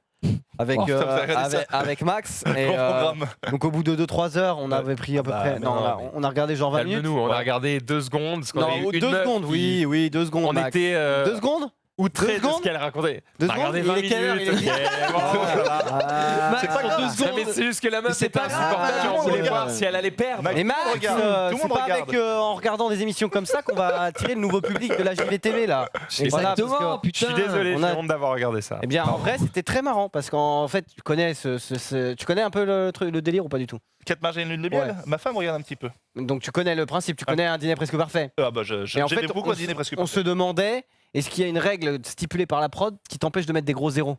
avec,
Oh,
putain, vous avez regardé ça
avec Max. Et,
Bon programme.
donc au bout de 2-3 heures, on avait pris à peu
Bah,
près.
mais
Non,
non,
on a regardé genre 20 minutes.
Calme-nous, on a
Ouais.
regardé 2 secondes. Parce qu'on
Non,
avait une
2
meuf
secondes,
qui-
oui, 2 secondes.
On
Max.
était
2 secondes
outrés de ce
secondes
qu'elle racontait.
2
On a
secondes
regardé
Il
20
est quelle heure
minutes.
Il est-
ok, bon, voilà.
Max,
C'est pas
en
grave.
deux
Non,
secondes.
mais c'est juste que la meuf
c'est
était
pas grave,
insupportable.
tout le
On
monde
voulait
regarde.
voir si elle allait perdre.
Max,
Mais
tout le
Max,
monde regarde, tout le
c'est
monde
pas
regarde.
avec en regardant des émissions comme ça qu'on va attirer le nouveau public de la JVTV là. Et voilà, parce
Exactement,
que-
putain.
Je suis désolé,
on a-
j'ai honte d'avoir regardé ça.
Eh bien, en vrai, c'était très marrant parce qu'en fait, tu connais tu connais un peu le délire ou pas du tout.
4 mariages et une lune de miel.
Ouais.
Ma femme regarde un petit peu.
Donc tu connais le principe, tu connais un dîner presque parfait.
Ah bah,
Et en
j'aimais
fait,
beaucoup
on
un dîner presque
On se demandait, est-ce qu'il y a une règle stipulée par la prod qui t'empêche de mettre des gros zéros?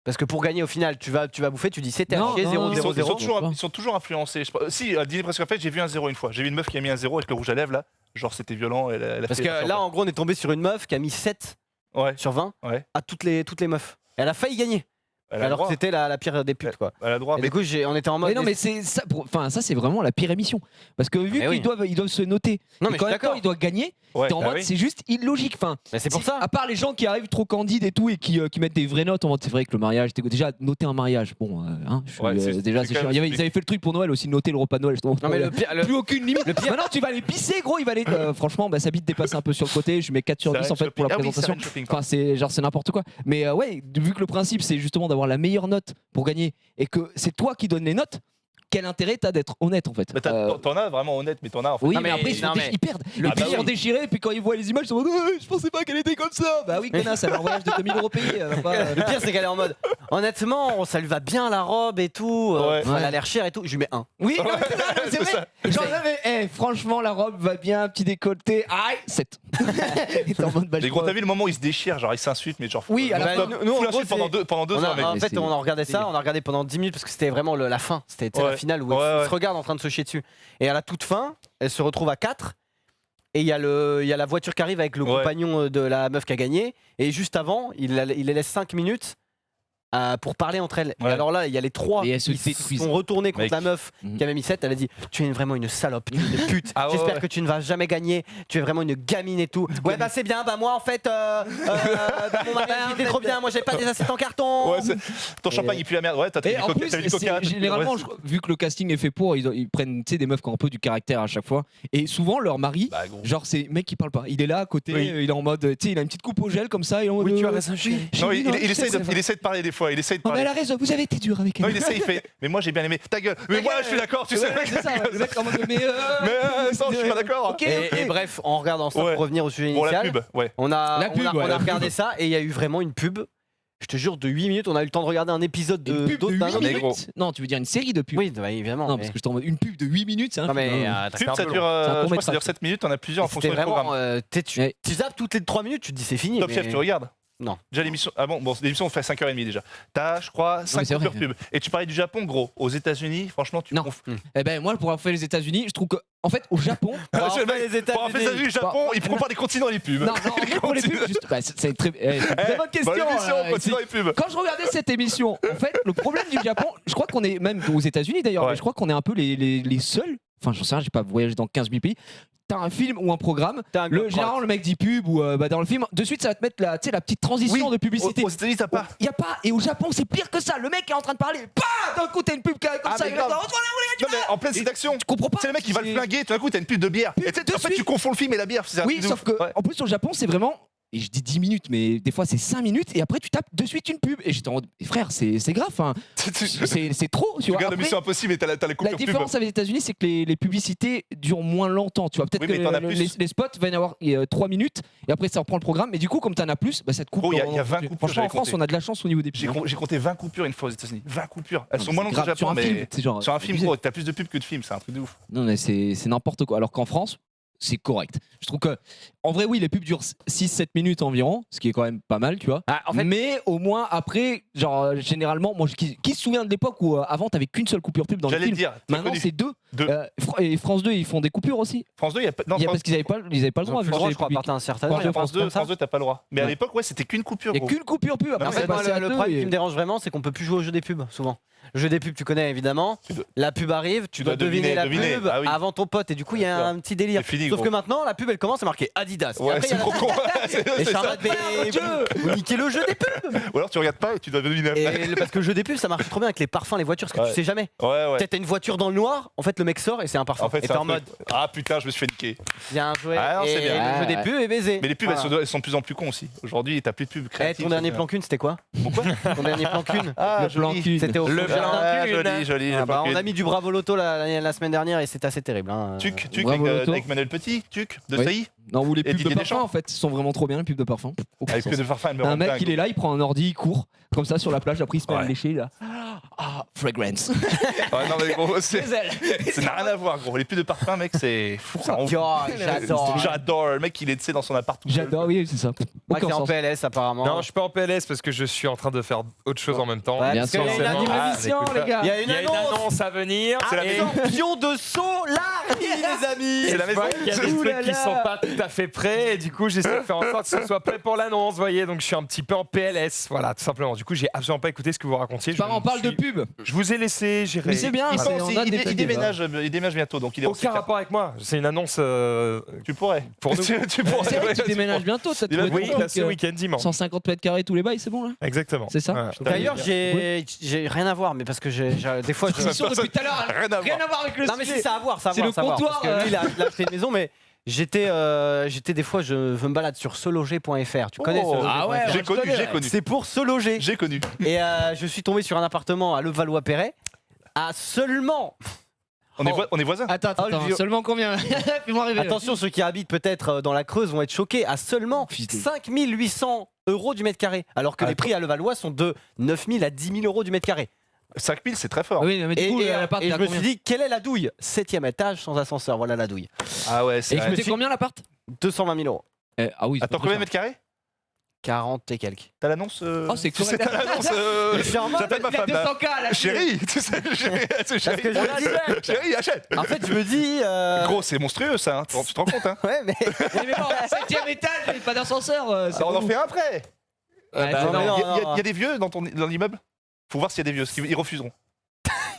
Parce que pour gagner au final, tu vas bouffer, tu dis c'était
Non,
haché,
non,
0,
non,
0, 0.
Ils sont toujours influencés. Si, à dîner presque parfait, j'ai vu un 0 une fois. J'ai vu une meuf qui a mis un 0 avec le rouge à lèvres là. Genre c'était violent. Elle a
Parce
fait-
que là, en gros, on est tombé sur une meuf qui a mis 7
ouais,
sur 20
ouais.
à toutes les meufs. Elle a failli gagner,
Elle a
alors que
droit.
c'était la pire des putes, quoi.
Elle a droit.
Et
Mais
du coup, on était en mode.
Mais non, mais c'est ça. Enfin, ça c'est vraiment la pire émission. Parce que vu
Mais oui.
qu'ils doivent se noter,
Non,
et
mais je
qu'en
suis
même temps
d'accord.
ils doivent gagner,
ouais,
t'es en
bah
mode
oui.
c'est juste illogique. Enfin,
Mais c'est pour ça.
À part les gens qui arrivent trop candides et tout et qui mettent des vraies notes en mode c'est vrai que le mariage, déjà noter un mariage, bon, hein, je suis,
Ouais, c'est-
déjà
c'est
c'est
quand
chiant.
même-
Ils avaient fait le truc pour Noël aussi, noter le repas de Noël. Je trouve.
Non, mais le pire.
Plus aucune limite. Maintenant tu vas aller pisser, gros. Il va aller. Franchement, bah, sa bite dépasse un peu sur le côté. Je mets 4 sur 10 en fait pour la
Ah oui,
présentation.
Siren Shopping,
Enfin, c'est genre c'est n'importe quoi. Mais ouais, vu que le principe c'est justement d'avoir la meilleure note pour gagner et que c'est toi qui donnes les notes, quel intérêt t'as d'être honnête en fait.
Bah, t'en as vraiment honnête, mais t'en as en fait.
Oui,
Non,
mais
mais-
après
non, mais-
ils perdent.
Le
Et puis
pire-
ils sont déchirés, et puis quand ils voient les images, ils sont en mode je pensais pas qu'elle était comme ça. Bah oui, connasse, elle a un voyage de 2000 € payé. Elle va pas,
Le pire, c'est qu'elle est en mode honnêtement, ça lui va bien la robe et tout.
Ouais.
Elle a l'air chère et tout. Je lui mets 1.
Oui, non, mais c'est vrai. Genre là, mais franchement, la robe va bien, petit décolleté. Aïe, 7. Et t'es en mode, bah,
Les
je
gros,
crois-
t'as vu le moment où ils se déchirent, genre ils s'insultent, mais genre.
Oui, à la
Bah,
fin.
nous, en
Full
gros,
insulte pendant deux heures, mec.
En
Mais
fait,
c'est-
on a regardé ça, on a regardé pendant 10 minutes parce que c'était vraiment la fin. C'était la
Ouais.
finale où
Ouais,
ils
ouais.
se regardent en train de se chier dessus. Et à la toute fin, elle se retrouve à 4. Et il y a la voiture qui arrive avec le
Ouais.
compagnon de la meuf qui a gagné. Et juste avant, il les laisse 5 minutes pour parler entre elles. Et
Ouais.
alors là, il y a les 3
Et elles se
qui se
détruisent.
sont retournés contre
Mec.
la meuf
Mhm.
qui avait mis 7. Elle a dit tu es vraiment une salope, tu es une pute.
Ah ouais,
J'espère
ouais.
que tu ne vas jamais gagner. Tu es vraiment une gamine et tout. Ouais, bah c'est bien. Bah moi, en fait, mon mariage était trop bien. Moi, j'ai pas des assiettes en carton.
Ouais, ton champagne il pue la merde. Ouais, t'as
Et
du
en
coca,
plus,
t'as du
c'est-
coca. t'as du-
généralement,
ouais,
vu que le casting est fait pour, ils prennent des meufs qui ont un peu du caractère à chaque fois. Et souvent, leur mari,
Bah, gros.
genre, c'est mec qui parle pas. Il est là à côté,
Oui.
il est en mode, tu sais, il a une petite coupe au gel comme ça. Il est en mode,
raison, chérie.
Non, il
chérie,
essaie
c'est vrai.
il essaie de parler des fois. Il essaie de
Non, mais
parler.
elle a raison, vous avez été dur avec elle.
Non, il essaie, il fait. Mais moi j'ai bien aimé. Ta gueule. Mais
Ta
moi
gueule.
je suis d'accord, tu
Ouais,
sais.
c'est ça, le mec en mode, mais
attends, je suis pas d'accord.
Ok,
Et,
ok.
et bref, en regardant ça,
Ouais.
pour revenir au sujet
Bon, la
initial,
pub, ouais.
on a,
La pub,
on a,
ouais,
on a
la
regardé ça et il y a eu vraiment une pub. Je te jure, de 8 minutes, on a eu le temps de regarder un épisode
Une pub de
d'autres- d'un
8
autre-
Mais gros.
minutes. Non, tu veux dire une série de pubs.
Oui, bah, évidemment.
Non,
mais-
parce que je t'en mode une pub de 8 minutes, c'est un
Non,
film,
mais
hein.
Pub,
un
ça
peu
dure,
long. C'est un
je crois que ça
court-métrage.
dure 7 minutes, on a plusieurs en
C'était
fonction du
vraiment.
programme.
Tu zappes toutes les 3 minutes, tu te dis c'est fini.
Top
mais-
Chef, tu regardes
Non.
Déjà l'émission. Ah bon, l'émission on fait à 5h30 déjà. T'as, je crois, 5
c'est vrai.
coupures pub. Et tu parlais du Japon, gros. Aux États-Unis, franchement, tu
Non. Eh ben, moi, pour avoir fait les États-Unis, je trouve que, en fait, au Japon.
Pour avoir
Je-
fait les
Pour avoir fait
États-Unis.
le Japon, ils prennent pas des continents les pubs.
Non, non, en fait, pour les pubs, juste. Bah, c'est une très, c'est une très bonne question.
L'émission,
c'est-
continent les pubs.
Quand je regardais cette émission, en fait, le problème du Japon, je crois qu'on est, même aux États-Unis d'ailleurs,
Ouais.
mais je crois qu'on est un peu les seuls. Enfin, j'en sais rien, j'ai pas voyagé dans 15 000 pays. T'as un film ou un programme,
T'as un
généralement le mec dit pub ou bah, dans le film, de suite ça va te mettre la, tu sais, la petite transition de publicité.
Aux États-Unis, t'as pas.
Il y a pas, et au Japon c'est pire que ça. Le mec est en train de parler, d'un coup t'as une pub qui arrive comme
Ah,
ça,
mais
il est là,
grave.
retournez,
Non, mais en pleine d'action.
tu comprends pas.
C'est le mec qui va le
C'est-
flinguer, tout d'un coup t'as une pub de bière. Et tu sais,
de
en fait,
suite.
tu confonds le film et la bière. c'est un
Oui,
truc de
sauf
ouf.
que
Ouais.
en plus au Japon c'est vraiment. Et je dis 10 minutes, mais des fois c'est 5 minutes, et après tu tapes de suite une pub. Et j'étais en mode, frère, c'est grave, hein.
Tu
c'est trop. Tu vois.
regardes
Après,
Mission Impossible et t'as les
la
coupures pub.
différence avec les États-Unis, c'est que les publicités durent moins longtemps. Tu vois, peut-être
Oui, mais t'en as
que
plus.
les spots, il va y en avoir 3 minutes, et après ça reprend le programme. Mais du coup, comme t'en as plus, bah, ça te coupe.
Gros, il y a 20 coupures,
Franchement,
j'avais
en France,
compté.
on a de la chance au niveau des pubs.
J'ai compté 20 coupures une fois aux États-Unis. 20 coupures. Elles
Non,
sont
mais
moins
c'est
longues au
grave. Sur
Japon,
un film,
mais.
c'est genre.
Sur un film,
abusé.
gros, t'as plus de pubs que de films, c'est un truc de ouf.
Non, mais c'est n'importe quoi. Alors qu'en France, c'est correct. Je trouve que, en vrai, oui, les pubs durent 6-7 minutes environ, ce qui est quand même pas mal, tu vois.
Ah, en fait,
Mais au moins, après, genre, généralement, moi, qui se souvient de l'époque où avant, t'avais qu'une seule coupure pub dans le
J'allais
film.
te dire.
Maintenant,
connu.
c'est 2.
Deux.
Et France 2, ils font des coupures aussi.
France 2, il y a pas. Non,
Il y a
France-
parce qu'ils n'avaient pas le droit.
le
vu que
droit,
c'est
je crois, à
public.
partir d'un certain
France
âge.
deux,
France 2,
comme ça.
France 2, t'as pas le droit. Mais à
Ouais.
l'époque, ouais, c'était qu'une coupure.
Il n'y a
gros.
qu'une coupure pub. Après,
Non,
ça
mais
Moi,
passait à
le
deux
problème qui
et-
me dérange vraiment, c'est qu'on peut plus jouer au jeu des pubs souvent. Le jeu des pubs, tu connais évidemment. La pub arrive, tu dois deviner la
deviner.
pub
Ah oui.
avant ton pote, et du coup il y a
Bien
un petit délire.
C'est fini,
Sauf
gros.
que maintenant, la pub elle commence, c'est marqué Adidas. Et
Ouais,
après, il y
c'est
a la
trop
pub.
con.
Et
C'est
je suis en
ça.
mode, mais vous niquez le jeu des pubs.
Ou alors tu regardes pas et tu dois deviner après.
Parce que le jeu des pubs, ça marche trop bien avec les parfums, les voitures, parce que
Ouais.
tu sais jamais.
Ouais, ouais.
Peut-être t'as une voiture dans le noir, en fait le mec sort et c'est un parfum.
En fait,
et
c'est
t'es
un
en mode,
truc- Ah putain, je me suis fait niquer.
bien joué.
Ah non,
et
c'est bien.
le jeu des
Ouais.
pubs est baisé.
Mais les pubs,
Voilà.
elles sont de plus en plus cons aussi. Aujourd'hui, t'as plus de pubs
Eh,
créatives.
ton dernier
c'est-
plan cul, c'était quoi
Pourquoi
Ton dernier plan cul
Ah,
Le plan
joli.
cul.
C'était au
Le
fond.
plan
Ah,
cul,
joli, joli.
Ah
le
bah,
plan
on
cul.
a mis du Bravo Loto la semaine dernière et c'est assez terrible. Hein.
Tuc,
Bravo, Loto.
avec Manuel Petit, Tuc, de
Oui.
Sailly.
Non, ou les pubs de
Didier
parfum
Deschamps.
en fait, sont vraiment trop bien les pubs de parfum. Aucun
Avec
sens.
que de parfum, elle me
Un
rend
mec,
dingue.
il est là, il prend un ordi, il court comme ça sur la plage, après il se met à
Ouais.
le lécher là. Ah, fragrance.
Ouais, non, mais gros, ça n'a rien à voir, gros. Les pubs de parfum, mec, c'est fou. Ça rend-
Oh, j'adore.
J'adore. Le mec, il est, tu sais, dans son appart tout seul.
J'adore, oui, c'est ça.
Moi qui
Aucun
est en
sens.
PLS apparemment.
Non, je suis pas en PLS parce que je suis en train de faire autre chose en même temps.
Ouais,
Bien
parce
sûr.
qu'il y a une
Forcément.
anime-
Ah,
émission,
écoute
les
pas.
gars.
il y a
Il
une
y a une
annonce.
annonce à venir.
C'est la
Et-
maison.
Champion de Solari, les amis.
C'est la
je
maison.
vois qu'il y a des
Ouh là
trucs qui
là.
sont pas tout à fait prêts et du coup j'essaie de faire en sorte que ce soit prêt pour l'annonce, voyez, donc je suis un petit peu en PLS, voilà, tout simplement. Du coup j'ai absolument pas écouté ce que vous racontiez.
Par on parle de pub.
Je vous ai laissé gérer.
Mais c'est bien,
Il,
c'est-
pense,
on a des
il déménage bientôt, donc il est aussi
Aucun rapport avec moi, c'est une annonce
Tu pourrais.
pour nous.
Tu pourrais.
C'est vrai que tu
ouais,
déménages bientôt, t'as
Il va-
trouvé
Oui,
ton
là
truc,
ce week-end dimanche.
150 mètres carrés tous les bails, c'est bon là.
Exactement.
C'est ça.
Voilà.
D'ailleurs, j'ai rien à voir, mais parce que des fois. je-
Sûr, depuis tout à l'heure,
Rien à voir.
à voir avec le
Non mais
sujet.
si ça a à voir, ça a à
C'est
voir,
le
ça a à voir,
comptoir,
parce que lui, il a acheté une maison, mais j'étais des fois, je me balade sur seloger.fr. Tu connais
Oh,
seloger.fr?
ah ouais,
J'ai connu, j'ai connu.
C'est pour se loger.
J'ai connu.
Et je suis tombé sur un appartement à Levallois-Perret. à seulement.
On est voisins.
Attends,
Oh, le vieux.
seulement combien Fais-moi rêver.
Attention, ceux qui habitent peut-être dans la Creuse vont être choqués, à seulement
Putain.
5 800 € du mètre carré, alors que les prix à Levallois sont de 9 000 à 10 000 € du mètre carré.
5000, c'est très fort.
Oui, mais du coup, l'appart,
et
il
je
a
me
combien
suis dit, quelle est la douille 7e étage sans ascenseur, voilà la douille.
Ah ouais, c'est
Et
vrai.
je me combien l'appart
220 000 €.
Ah oui. c'est
Attends,
pas
combien
très
de mètres carrés
40 et quelques.
T'as l'annonce
Oh, c'est
tu sais,
correct.
t'as l'annonce
Je suis en mode,
J'appelle ma
cher.
femme là.
200K là.
Chérie, tu sais, chérie, c'est
parce que
chérie.
je me dis,
Chérie, achète.
en fait, je me dis.
Gros, c'est monstrueux ça, hein. Tu te rends compte, hein.
Ouais, mais.
Mais bon, 7ème étage, pas d'ascenseur.
Ça, on en fait un après.
Ouais,
bah,
c'est
non,
non.
Il y a des vieux dans l'immeuble. Faut voir s'il y a des vieux, ils refuseront.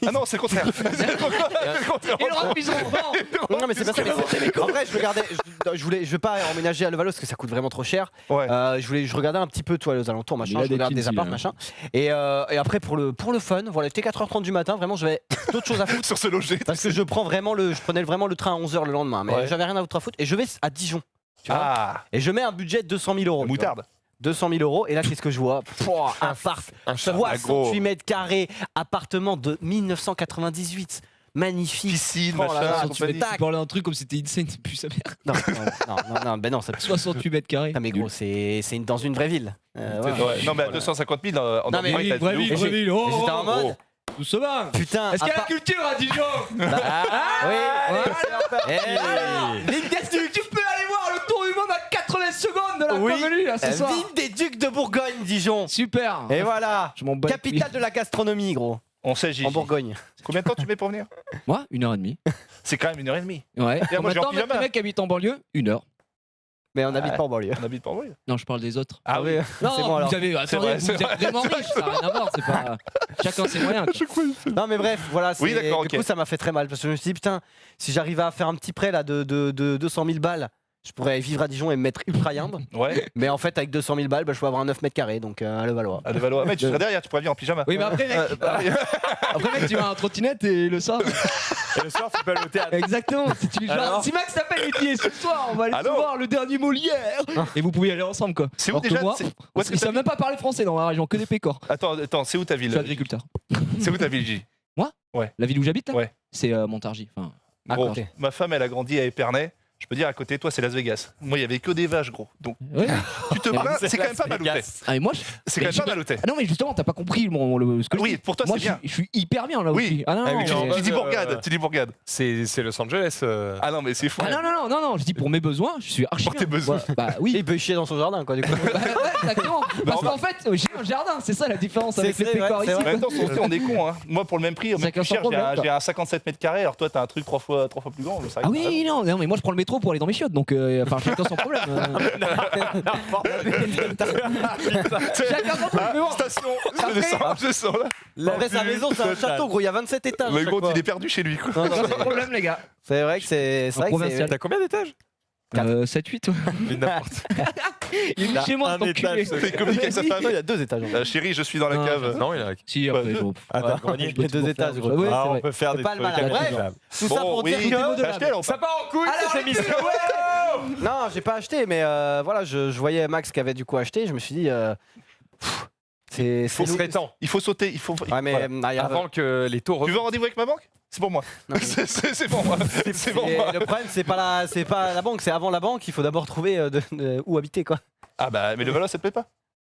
Ah non, c'est le contraire. C'est le contraire.
Ils le refuseront. Bon.
Non, mais c'est pas ça. Mais en vrai, je regardais. Je veux pas emménager à Levallois parce que ça coûte vraiment trop cher.
Ouais.
Je regardais un petit peu, toi, aux alentours, machin.
Il a
Je
des
regarde des
Kinsey,
apparts,
là.
machin. Et après, pour le fun, voilà, il était 4h30 du matin. Vraiment, j'avais d'autres choses à foutre.
Sur ce loger.
Parce que je prenais vraiment le train à 11h le lendemain. Mais
Ouais.
j'avais rien à foutre à foutre. Et je vais à Dijon. Tu vois.
Ah,
Et je mets un budget de 200 000 €. tu vois.
moutarde.
200 000 €. Et là, qu'est-ce que je vois Un appart.
Un chat.
68 mètres carrés. Appartement de 1998. Magnifique.
Piscine,
Oh là là,
machin,
tu fais
compagnie.
tac.
Tu parlais d'un truc comme si c'était insane, c'est plus sa mère.
Non, ben non, ça
68 mètres carrés.
Ah mais gros, c'est dans une vraie ville. Voilà.
Ouais. Non, mais à 250 000, en
Non, mais
Normandie, t'as
vraie
de
ville,
ouf.
vraie ville. Oh,
Et j'étais en mode,
tout se va.
putain.
Est-ce qu'il y a la
appart-
culture à Dijon
oui,
Ligue des Ducs, tu peux aller voir le tour du monde à 80 secondes de la
Oui.
convenue là ce soir.
Ville des Ducs de Bourgogne, Dijon.
Super.
Et voilà.
Je m'en bats. les
Capitale de la gastronomie, gros.
On sait, Gigi.
En Bourgogne.
Combien de temps tu mets pour venir
couilles. Moi, 1h30.
C'est quand même 1h30.
Ouais.
Et moi,
Combien
je vais
de
en
temps
pyjama.
le mec qui habite en banlieue 1 heure.
Mais on n'habite pas en banlieue.
On habite pas en banlieue.
Non, je parle des autres.
Ah oui.
Non,
c'est bon alors.
vous avez, attendez,
vrai,
vous
c'est
êtes
vrai.
vraiment riche, ça n'a rien à voir, c'est pas. Chacun ses moyens. quoi.
Non mais bref, voilà.
Oui, d'accord,
Du
ok.
coup, ça m'a fait très mal parce que je me suis dit putain, si j'arrivais à faire un petit prêt là de 200 000 balles, je pourrais vivre à Dijon et me mettre ultra yimbe.
Ouais.
Mais en fait, avec 200 000 balles, bah, je peux avoir un 9 mètres carrés, donc à Levallois.
À Levallois. Mais tu serais derrière, tu pourrais venir en pyjama.
Oui, mais après, mec, après, mec tu vas en trottinette et le soir.
Et le soir, tu peux aller au théâtre.
Exactement.
Alors
Si Max t'appelle et dit ce soir, on va aller
Alors
se voir le dernier Molière. Et vous pouvez y aller ensemble, quoi.
C'est où
Alors que
déjà
moi,
C'est- où est-ce que
ils savent
t'habites
même pas parler français dans la région, que des pécores.
Attends, c'est où ta
Je suis
ville
agriculteur.
C'est où ta ville, Gigi
La ville où j'habite, là
Ouais.
C'est Montargis. Enfin, à
Gros,
côté.
ma femme, elle a grandi à Épernay. Je peux dire, à côté de toi, c'est Las Vegas. Moi, il y avait que des vaches, gros. Donc,
Ouais.
tu te plains, c'est quand même pas mal au thé.
Ah, mais moi,
C'est
mais
quand même pas
je-
mal au thé.
Ah non, mais justement, t'as pas compris ce que je
Oui,
dis.
pour toi,
Moi,
c'est bien.
je suis hyper bien là
Oui.
aussi. Ah non,
Ah oui,
mais-
genre,
Tu dis
Euh,
bourgade, tu dis bourgade.
C'est Los Angeles.
Ah non, mais c'est fou.
Ah non, je dis pour mes besoins, je suis archi
Pour tes
bien.
besoins.
Bah
Et
oui.
il peut chier dans son jardin, quoi, du coup.
Bah ouais, exactement. Parce qu'en fait, j'ai un jardin, c'est ça la différence avec
C'est
les
vrai,
pécores
c'est
ici.
vrai.
En même temps, sur le thé, on est con. Hein. Moi, pour le même prix, même
Chacun
plus
son
cher,
problème, quoi.
j'ai un 57 mètres carrés. Alors toi, t'as un truc 3 fois plus grand. Ça
Ah
arrive
oui, non, mais moi je prends le métro pour aller dans mes chiottes, donc enfin chacun son problème. Chacun son problème, mais bon.
Station,
Après-
je sens là.
En vrai, sa maison, c'est un château, gros. Il y a 27 étages. à
Le
chaque
gros,
fois.
il est perdu chez lui. Quoi.
Non, non,
Chacun son problème, les gars.
c'est vrai que c'est vrai que
provincial.
T'as combien d'étages
7-8, ouais.
Mais n'importe.
Il est venu chez moi,
un
cet enculé.
étage,
Il communique avec sa femme.
Non, il y a 2 étages. en fait.
Chérie, je suis dans la
Non,
cave.
Non, il a.
Si, après, je.
Attends,
Il y a 2 étages, gros.
Ouais,
Ah,
c'est
on
vrai.
peut faire
C'est
des
pas le
trucs
malin. Bref.
incroyables.
Tout ça pour dire que.
T'as acheté, on
Ça part en couille,
Alors,
cette émission.
Non, j'ai pas acheté, mais voilà, je voyais Max qui avait du coup acheté. Je me suis dit, c'est
Il serait temps.
Il faut sauter. Il faut.
Ouais, mais
voilà.
Avant que les taux
Tu veux un rendez-vous avec ma banque? C'est pour moi.
Non, mais-
C'est pour moi. C'est pour
Et
moi.
le problème, c'est pas la banque, c'est avant la banque. Il faut d'abord trouver où habiter, quoi.
Ah bah, mais le Valois, ça te plaît pas?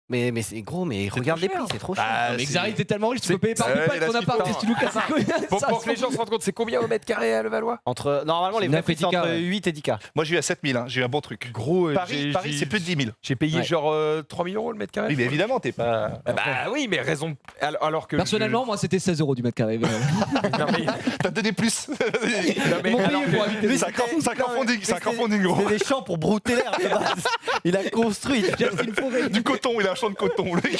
Mais c'est gros, mais regarde les prix, c'est trop cher.
Ah,
Mais
c'est-
Xari, t'es tellement riche, tu
C'est-
peux payer par
Ouais,
PayPal
il a
ton
suivi
appart
pas.
et si tu nous casses les couilles.
Pour
ça
que les gens se rendent compte, c'est combien au mètre carré à Levallois
Normalement, les vrais
9
prix, c'est entre
10K, ouais.
8 et 10K.
Moi, j'ai eu à 7000. J'ai eu un bon truc.
Gros,
Paris, c'est plus de 10 000.
J'ai payé
Ouais.
genre 3 000 € le mètre carré.
Oui, mais évidemment, t'es pas.
Bah oui, mais raison. Alors que.
Personnellement, moi c'était 16 € du mètre carré.
Non, mais-
T'as donné plus.
non, mais
Mon
alors
pays
que-
pour habiter.
Lui,
C'est un
c'était-
crowdfunding, c'est un
mais
crowdfunding, gros.
C'est des champs pour brouter l'air de base. Il a construit.
Une forêt.
Du coton, il a un champ de coton. Le mec,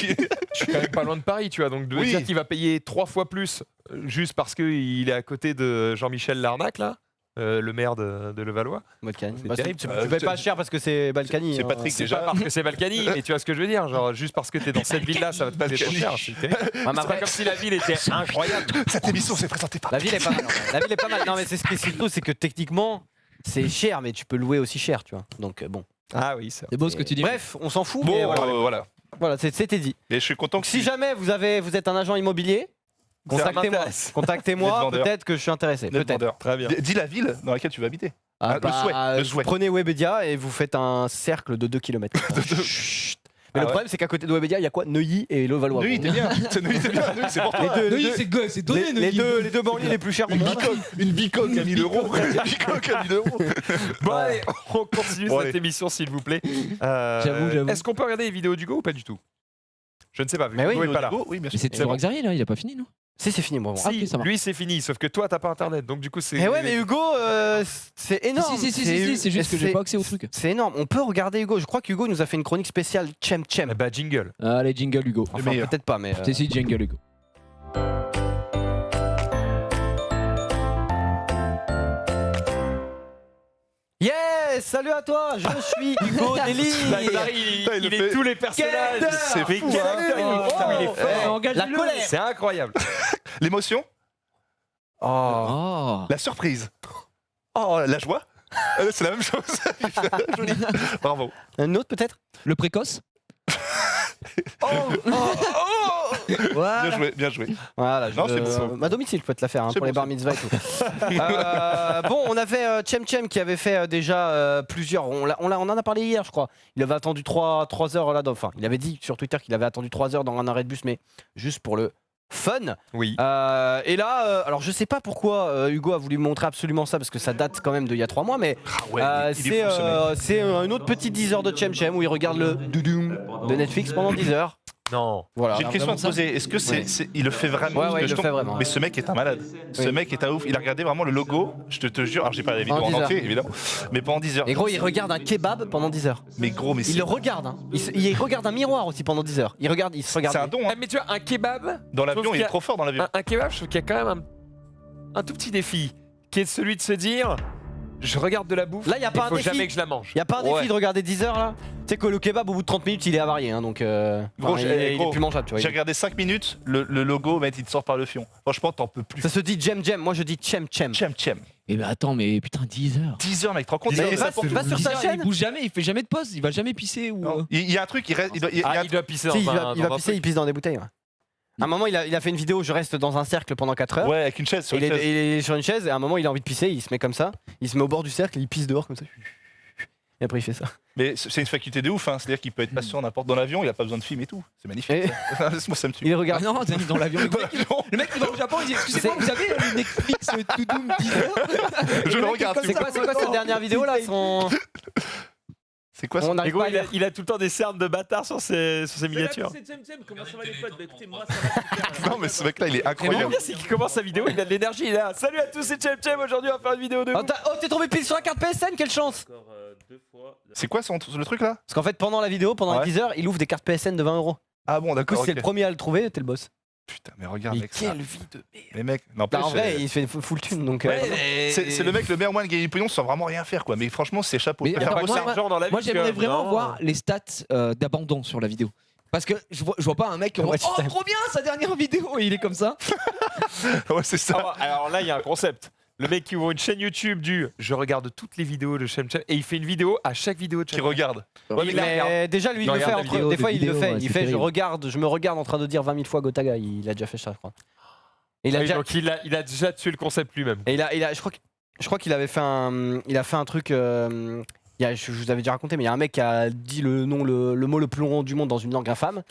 Je suis quand même pas loin de Paris, tu vois. Donc de
Oui.
dire qu'il va payer 3 fois plus juste parce qu'il est à côté de Jean-Michel Larnac, là, le maire de Levallois.
Balkany.
C'est
Bah,
terrible.
Tu payes pas cher parce que c'est Balkany.
C'est
hein.
Patrick
C'est
déjà.
pas parce que c'est Balkany, mais tu vois ce que je veux dire. Genre, juste parce que t'es dans cette ville-là, ça va te coûter trop cher. C'est terrible.
Ouais, mais
C'est
après,
pas comme si la ville était incroyable.
Cette émission s'est présentée par.
la ville est pas mal. en vrai. La ville est pas mal. Non, mais c'est ce qui est surtout, c'est que techniquement, c'est cher, mais tu peux louer aussi cher, tu vois. Donc bon.
Ah oui, ça.
C'est beau ce que tu dis.
Bref, on s'en fout.
Bon,
mais voilà,
voilà.
voilà, c'était dit.
Et je suis content
Donc
que
si jamais vous êtes un agent immobilier, Contactez-moi.
m'intéresse.
Contactez-moi,
Vendeur.
peut-être que je suis intéressé.
Net
Peut-être.
vendeur.
Très bien.
Dis la ville dans laquelle tu vas habiter.
Ah,
le souhait, le
vous
souhait.
prenez Webedia et vous faites un cercle de 2 km. Chut. Mais
Ah
le
ouais.
problème, c'est qu'à côté de Webedia, il y a quoi? Neuilly et Levallois.
Neuilly, t'es bien. Neuilly, t'es bien. Neuilly, c'est pour toi.
C'est donné,
Les deux banlieues les plus chères au
Une
monde.
bicoque, une bicoque à 1000 euros. Une bicoque à 1000 euros.
Bon,
Ouais.
allez, on continue
Bon,
cette
allez.
émission, s'il vous plaît.
J'avoue.
Est-ce qu'on peut regarder les vidéos d'Hugo ou pas du tout? Je ne sais pas, vu que
Mais oui,
Hugo est pas là.
Oui, bien
Mais
sûr.
c'est toujours Xariel, là, il a pas fini, non?
Si, c'est fini, moi.
Ah,
Si,
ok, ça marche.
lui c'est fini, sauf que toi t'as pas internet, donc du coup c'est.
Mais ouais, mais Hugo, c'est énorme.
Si, c'est juste que j'ai pas accès au truc.
C'est énorme. On peut regarder Hugo. Je crois qu'Hugo nous a fait une chronique spéciale Chem Chem.
Eh bah jingle.
Allez, jingle Hugo.
Enfin,
meilleur.
peut-être pas, mais.
C'est si, jingle Hugo.
Yes, salut à toi. Je suis Hugo Deli.
Il est tous les personnages.
Quel
C'est
acteur.
fou, hein.
Putain,
Il est fort.
La colère.
C'est incroyable.
L'émotion,
Oh.
Oh.
la surprise. Oh, la joie. C'est la même chose. Joli. Bravo.
Un autre peut-être.
Le précoce.
Bien joué, bien joué.
Voilà.
Non, c'est bon.
À domicile, je peux te la faire hein,
C'est
pour les
bon,
bar mitzvah et tout. Bon, on avait Chem Chem qui avait fait déjà plusieurs. On en a parlé hier, je crois. Il avait attendu 3 heures là. Enfin, il avait dit sur Twitter qu'il avait attendu 3 heures dans un arrêt de bus, mais juste pour le fun.
Oui.
Et là, alors je sais pas pourquoi Hugo a voulu me montrer absolument ça parce que ça date quand même d'il y a 3 mois, mais
Ouais, il est fou, ce mec.
c'est une autre petite 10 heures de Chem Chem où il regarde le doudoum de Netflix pendant 10 heures.
Non.
Voilà.
J'ai une question à te poser. Est-ce que il le fait vraiment?
Ouais,
Parce que
il
je
le fait vraiment.
Mais ce mec est un malade. Ce
Oui.
mec est un ouf. Il a regardé vraiment le logo. Je te jure. Alors j'ai pas la vidéo
Pendant
en
10
entier, évidemment. Mais pendant 10 heures.
Et gros, il regarde un kebab pendant 10 heures.
Mais gros, mais
Il le regarde. Hein. Il regarde un miroir aussi pendant 10 heures. Il se regarde.
c'est un don.
Ah,
Hein.
mais tu vois, un kebab.
Dans l'avion,
trouve
il
qu'il y
est
a-
trop fort dans l'avion.
Un kebab, je trouve qu'il y a quand même un tout petit défi qui est celui de se dire je regarde de la bouffe.
Là, il y a pas un
faut
défi.
jamais que je la mange.
Il y a pas un défi
Ouais.
de regarder 10 heures là. Tu sais que le kebab au bout de 30 minutes, il est avarié. Hein, donc
Gros,
enfin, il est
gros,
plus mangeable. Tu vois.
J'ai regardé 5 minutes. Le logo, mec, il te sort par le fion. Franchement, t'en peux plus.
Ça se dit Jem Jem. Moi, je dis Chem Chem.
Chem Chem.
Eh ben attends, mais putain, 10 heures.
10 heures, mec, tu te rends compte?
Mais
il,
va-
ça pour tout.
va sur sa
10 heures,
chaîne.
Il bouge jamais, il fait jamais de pause, il va jamais pisser ou.
Non. Il y a un truc, il reste. Il doit- il y a
Ah,
un
il doit pisser
Si,
dans
il
un-
va
dans un
pisser,
truc.
il pisse dans des bouteilles. Ouais. À un moment, il a fait une vidéo. Je reste dans un cercle pendant 4 heures.
Ouais, avec une chaise sur
Et
une chaise.
il est sur une chaise et à un moment il a envie de pisser, il se met comme ça, il se met au bord du cercle, il pisse dehors comme ça. Et après il fait ça.
Mais c'est une faculté de ouf, hein. C'est-à-dire qu'il peut être patient n'importe dans l'avion, il a pas besoin de film et tout. C'est magnifique.
Et-
ça. Laisse-moi, ça me tue.
Il
Ah
regarde.
non, t'as mis dans l'avion. Le mec,
Non,
le mec, il va au Japon, il dit excusez-moi, vous avez le Netflix Toudoum 10 heures.
je le regarde.
C'est quoi cette dernière vidéo là
C'est quoi ça?
On n'arrive
Et gros,
pas à
il a,
lire.
il a tout le temps des cernes de bâtard sur ses miniatures.
Comment ça va les potes? Bah écoutez, moi ça va super.
Non, mais ce mec-là, il est
Le
incroyable.
pire, c'est qu'il commence sa vidéo, il a de l'énergie, il est là. Salut à tous, c'est Chem Chem, aujourd'hui on va faire une vidéo de
Oh,
ouf.
t'es tombé pile sur la carte PSN, quelle chance!
Encore 2 fois.
C'est quoi le truc là?
Parce qu'en fait pendant la vidéo, pendant
Ouais.
les 10 heures, il ouvre des cartes PSN de 20 €.
Ah bon,
Du coup
d'accord.
si c'est
ok.
le premier à le trouver, t'es le boss.
Putain, mais regarde,
Mais
mec.
quelle vie de merde!
Mais mec, non,
Bah, en vrai, il se fait full thune donc.
c'est le mec le meilleur moyen de gagner du pognon sans vraiment rien faire quoi. Mais franchement, c'est chapeau.
Mais
Je préfère
attends,
bosser.
moi-
Argent dans la vie,
Moi j'aimerais
que-
vraiment
non.
voir les stats d'abandon sur la vidéo. Parce que je vois pas un mec qui
Ouais,
va
tu
oh
t'aimes.
trop bien sa dernière vidéo et il est comme ça.
Ouais, c'est ça.
Alors là, il y a un concept. Le mec qui ouvre une chaîne YouTube du je regarde toutes les vidéos de Chem Chem et il fait une vidéo à chaque vidéo de
Qui
Chem.
regarde.
Ouais, mais il la regarde.
Mais déjà lui il
Non,
le fait
regarde la
entre.
vidéo
Des
de
fois il le
vidéo,
fait.
ouais,
Il
c'est
fait
terrible.
je me regarde en train de dire 20 000 fois Gotaga. Il a déjà fait ça je crois. Et il a
Oui,
déjà.
donc il a déjà tué le concept lui-même.
Et je crois qu'il avait fait un truc. Je vous avais déjà raconté, mais il y a un mec qui a dit le mot le plus long du monde dans une langue infâme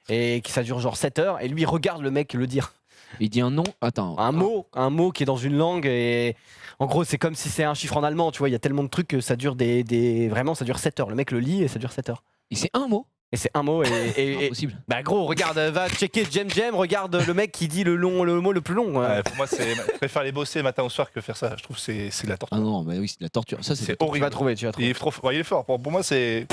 et qui ça dure genre 7 heures. Et lui il regarde le mec le dire.
Il dit un nom. Attends.
Un mot qui est dans une langue et en gros c'est comme si c'est un chiffre en allemand. Tu vois, il y a tellement de trucs que ça dure vraiment ça dure 7 heures. Le mec le lit et ça dure 7 heures.
Et c'est un mot.
Et c'est un mot et
Impossible.
bah gros regarde va checker Jem Jem, regarde le mec qui dit le mot le plus long.
Ouais, pour moi, je préfère les bosser matin au soir que faire ça. Je trouve que c'est de la torture.
Ah non, mais oui, c'est de la torture. Ça c'est.
C'est
Tu
horrible.
vas trouver.
Il est, il est fort. Pour moi, c'est.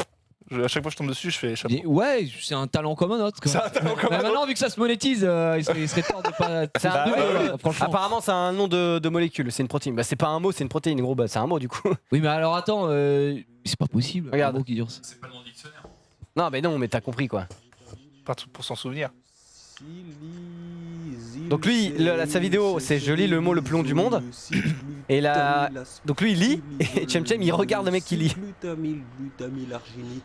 À chaque fois que je tombe dessus, je fais chapeau.
Ouais, c'est un talent comme un autre. quoi.
C'est un talent comme
Mais
un
maintenant, vu que ça se monétise, il serait tort de pas.
C'est un
de-
ouais.
franchement.
Apparemment c'est un nom de molécule, c'est une protéine. Bah c'est pas un mot, c'est une protéine gros, bah c'est un mot du coup.
Oui, mais alors attends, c'est pas possible.
Regarde.
un mot qui dure ça.
Non mais non, mais t'as compris quoi.
Pas pour s'en souvenir.
Donc lui, sa vidéo, c'est je lis le mot le plus long du monde. Et là, donc lui il lit et Chem Chem il regarde le mec qui lit.
Glutamyl, arginine,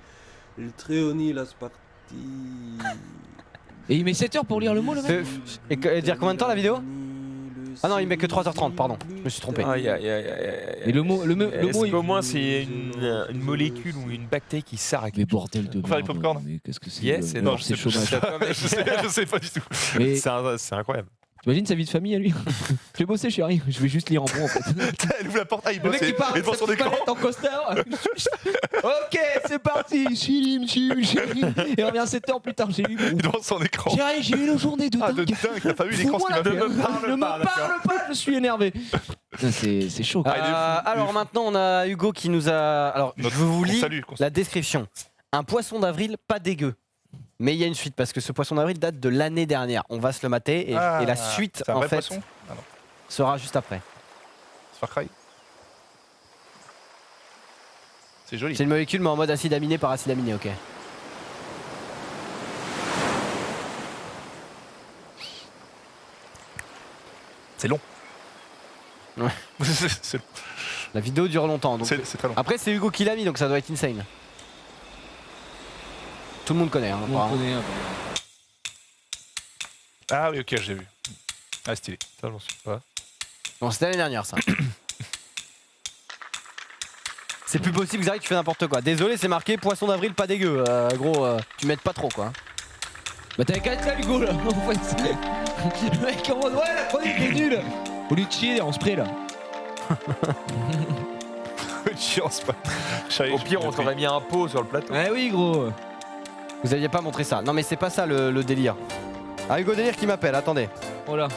le tréonyt, l'aspartame.
Et il met 7 heures pour lire le mot, le mec.
Et dire combien de temps la vidéo? Ah non, il met que 3h30, pardon, je me suis trompé.
Aïe, aïe, aïe, aïe, aïe.
Et le mot,
Est-ce
il...
qu'au moins c'est une molécule ou une bactérie qui sert à
Mais
quelque chose?
bordel de
Pour faire du
merde,
popcorn.
mais qu'est-ce que c'est
Yes,
Non,
c'est
je sais
chômage.
je sais pas du tout.
Mais
C'est incroyable.
t'imagines sa vie de famille à lui? Je vais bosser, chérie. Je vais juste lire en bon en fait.
Elle ouvre la porte, il
Le
bosse
mec qui parle
et devant son écran.
en costard. Ok, c'est parti. Chilim, chilim. Et on revient 7 heures plus tard chez lui.
Devant son écran.
Chérie, j'ai eu une journée de
Ah, de
dingue.
dingue, t'as pas vu l'écran ce
Fous-moi
qu'il
la
m'a
paix.
fait.
Ne me parle pas, je suis énervé. Putain, c'est chaud. quoi.
Alors maintenant, on a Hugo qui nous a. Alors, je vous lis
Salut.
la description. Un poisson d'avril pas dégueu. Mais il y a une suite parce que ce poisson d'avril date de l'année dernière. On va se le mater et la suite
C'est un
en
vrai
fait
poisson. Ah non,
sera juste après.
c'est Far Cry. C'est joli.
C'est une molécule mais en mode acide aminé par acide aminé, ok.
C'est long.
Ouais.
c'est
La vidéo dure longtemps. Donc...
c'est très long.
Après, c'est Hugo qui l'a mis donc ça doit être insane. Tout le monde connaît. Hein,
On
apparemment.
connaît,
Ah oui, ok, j'ai vu. Ah, stylé.
Ça, j'en suis pas.
Bon, c'était l'année dernière ça. C'est plus possible, Xari, tu fais n'importe quoi. Désolé, c'est marqué poisson d'avril pas dégueu. Gros, tu m'aides pas trop quoi.
Bah t'avais qu'à être là, Hugo, là, en fait. Le mec en mode, ouais, la chronique est nulle. Au lieu de chier en spray, là.
Chance pas.
Au pire, on t'aurait mis un pot sur le plateau.
Ouais, oui, gros.
Vous aviez pas montré ça. Non mais c'est pas ça le délire. Ah, Hugo Délire qui m'appelle, attendez.
Oh là.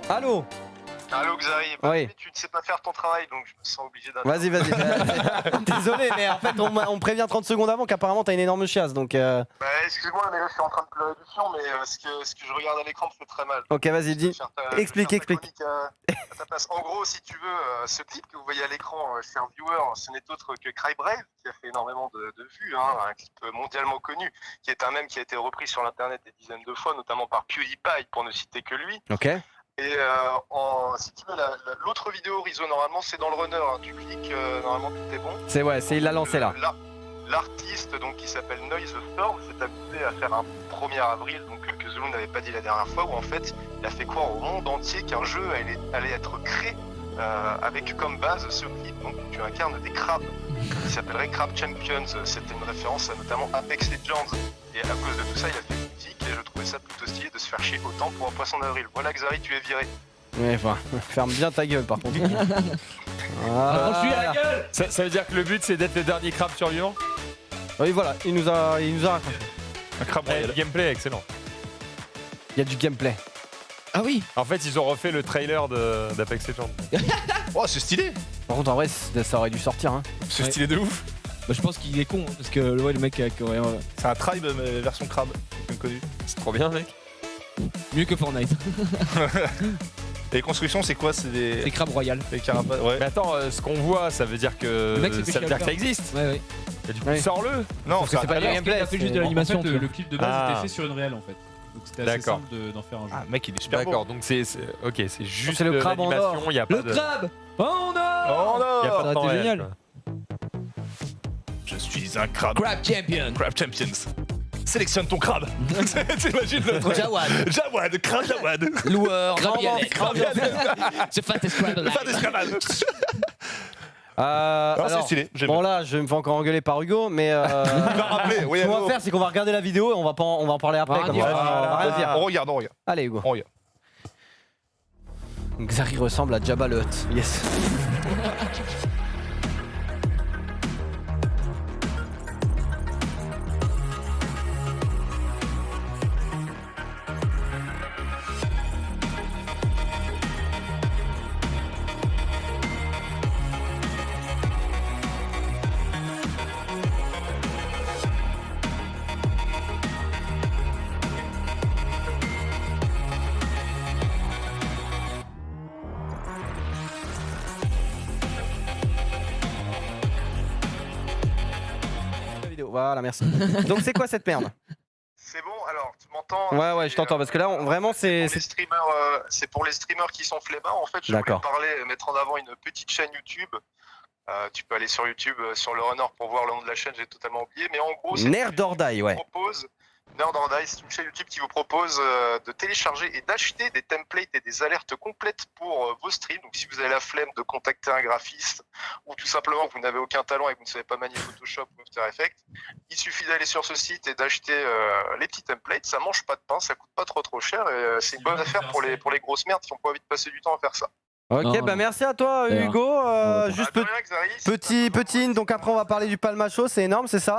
Allô?
Allô Xari,
Oui.
tu ne sais pas faire ton travail donc je me sens obligé d'un.
Vas-y, vas-y. Désolé, mais en fait, on prévient 30 secondes avant qu'apparemment t'as une énorme chiasse donc.
Bah, excuse-moi, mais là je suis en train de pleurer du fion, mais ce que je regarde à l'écran me fait très mal.
Ok, vas-y, dis. Explique.
À ta place. En gros, si tu veux, ce clip que vous voyez à l'écran, cher viewer, ce n'est autre que Cry Brave, qui a fait énormément de vues, hein, un clip mondialement connu, qui est un mème qui a été repris sur l'internet des dizaines de fois, notamment par PewDiePie, pour ne citer que lui.
Ok.
Et si tu veux, l'autre vidéo, Rizzo, normalement, c'est dans le runner. Hein. Tu cliques, normalement, tout est bon.
C'est il l'a lancé là.
L'artiste, donc, qui s'appelle Noise Storm, s'est amusé à faire un 1er avril, donc que Zulu n'avait pas dit la dernière fois, où en fait, il a fait croire au monde entier qu'un jeu allait être créé avec comme base ce clip. Donc, tu incarnes des crabes qui s'appelleraient Crab Champions. C'était une référence à notamment Apex Legends. Et à cause de tout ça, il a fait une musique et je trouvais ça plutôt stylé de se faire chier autant pour un poisson d'avril. Voilà, Xari, tu es viré.
Ouais, enfin, ferme bien ta gueule par contre.
Ah, je suis à la gueule.
Ça veut dire que le but c'est d'être le dernier crabe survivant?
Oui, voilà, il nous a raconté.
Un crabe
Le
royal.
gameplay excellent.
Il y a du gameplay.
Ah oui.
En fait, ils ont refait le trailer d'Apex Legends.
Oh, c'est stylé.
Par contre, en vrai, ça aurait dû sortir. Hein.
C'est
Ouais.
stylé de ouf.
Bah, je pense qu'il est con, hein, parce que ouais, le mec a coréen.
C'est un tribe version crabe, comme connu.
C'est trop bien, mec.
Mieux que Fortnite.
Et les constructions, c'est quoi? C'est
C'est
des
Crabe Royal.
carapaces. Ouais.
Mais attends, ce qu'on voit, ça veut dire que
Le mec s'est fait
ça veut
chier à
dire
le
que ça existe.
Ouais, ouais.
Et du coup,
Ouais.
sors-le.
Non,
Parce que c'est pas du
Alors,
gameplay.
il a fait juste de
c'est-
l'animation.
En fait,
tu vois.
le clip de base
Ah.
était fait sur une réelle en fait. Donc c'était assez
D'accord.
simple d'en faire un jeu.
Ah, mec, il est super
D'accord,
beau.
donc c'est ok, c'est juste
c'est le crabe en
l'animation,
or.
il y a pas
Le
de
crabe. Oh non.
Oh
il y a pas
non,
de temps
Ça, c'est
réel,
génial.
quoi.
je suis un crabe.
Crab Champion.
Crab Champions. Sélectionne ton crabe. T'imagines le truc.
Jawad.
Jawad, crabe Jawad.
Loueur,
Crabialet.
Crabialet.
The fattest crab alive.
Pas d'escalade.
Alors,
c'est stylé, j'aime
bon
bien.
là, je vais me faire encore engueuler par Hugo, mais
Il va rappeler, oui,
ce qu'on
allô.
va faire, c'est qu'on va regarder la vidéo et on va en parler après.
rien
comme
dire.
ça, on va rien dire.
On regarde, on regarde.
Allez Hugo.
On regarde.
Xari ressemble à Jabba le Hutt. Yes. La vidéo. Voilà, merci. Donc c'est quoi cette merde?
C'est bon, alors tu m'entends?
Ouais, je t'entends parce que là, vraiment, c'est.
C'est pour les streamers qui sont flemmards. En fait, je voulais
D'accord.
mettre en avant une petite chaîne YouTube. Tu peux aller sur YouTube, sur le runner pour voir le nom de la chaîne, j'ai totalement oublié. Mais en gros, c'est
Nerd or Die, ouais.
Nerd or Die, c'est une chaîne YouTube qui vous propose de télécharger et d'acheter des templates et des alertes complètes pour vos streams. Donc si vous avez la flemme de contacter un graphiste ou tout simplement que vous n'avez aucun talent et que vous ne savez pas manier Photoshop ou After Effects, il suffit d'aller sur ce site et d'acheter les petits templates. Ça mange pas de pain, ça coûte pas trop cher et c'est une bonne affaire pour les grosses merdes qui ont pas envie de passer du temps à faire ça.
Ok,
Non,
bah
non.
merci à toi
D'ailleurs.
Hugo. Juste
Ah, de rien, Xari,
petit, donc après on va parler du Palma Show, c'est énorme, c'est ça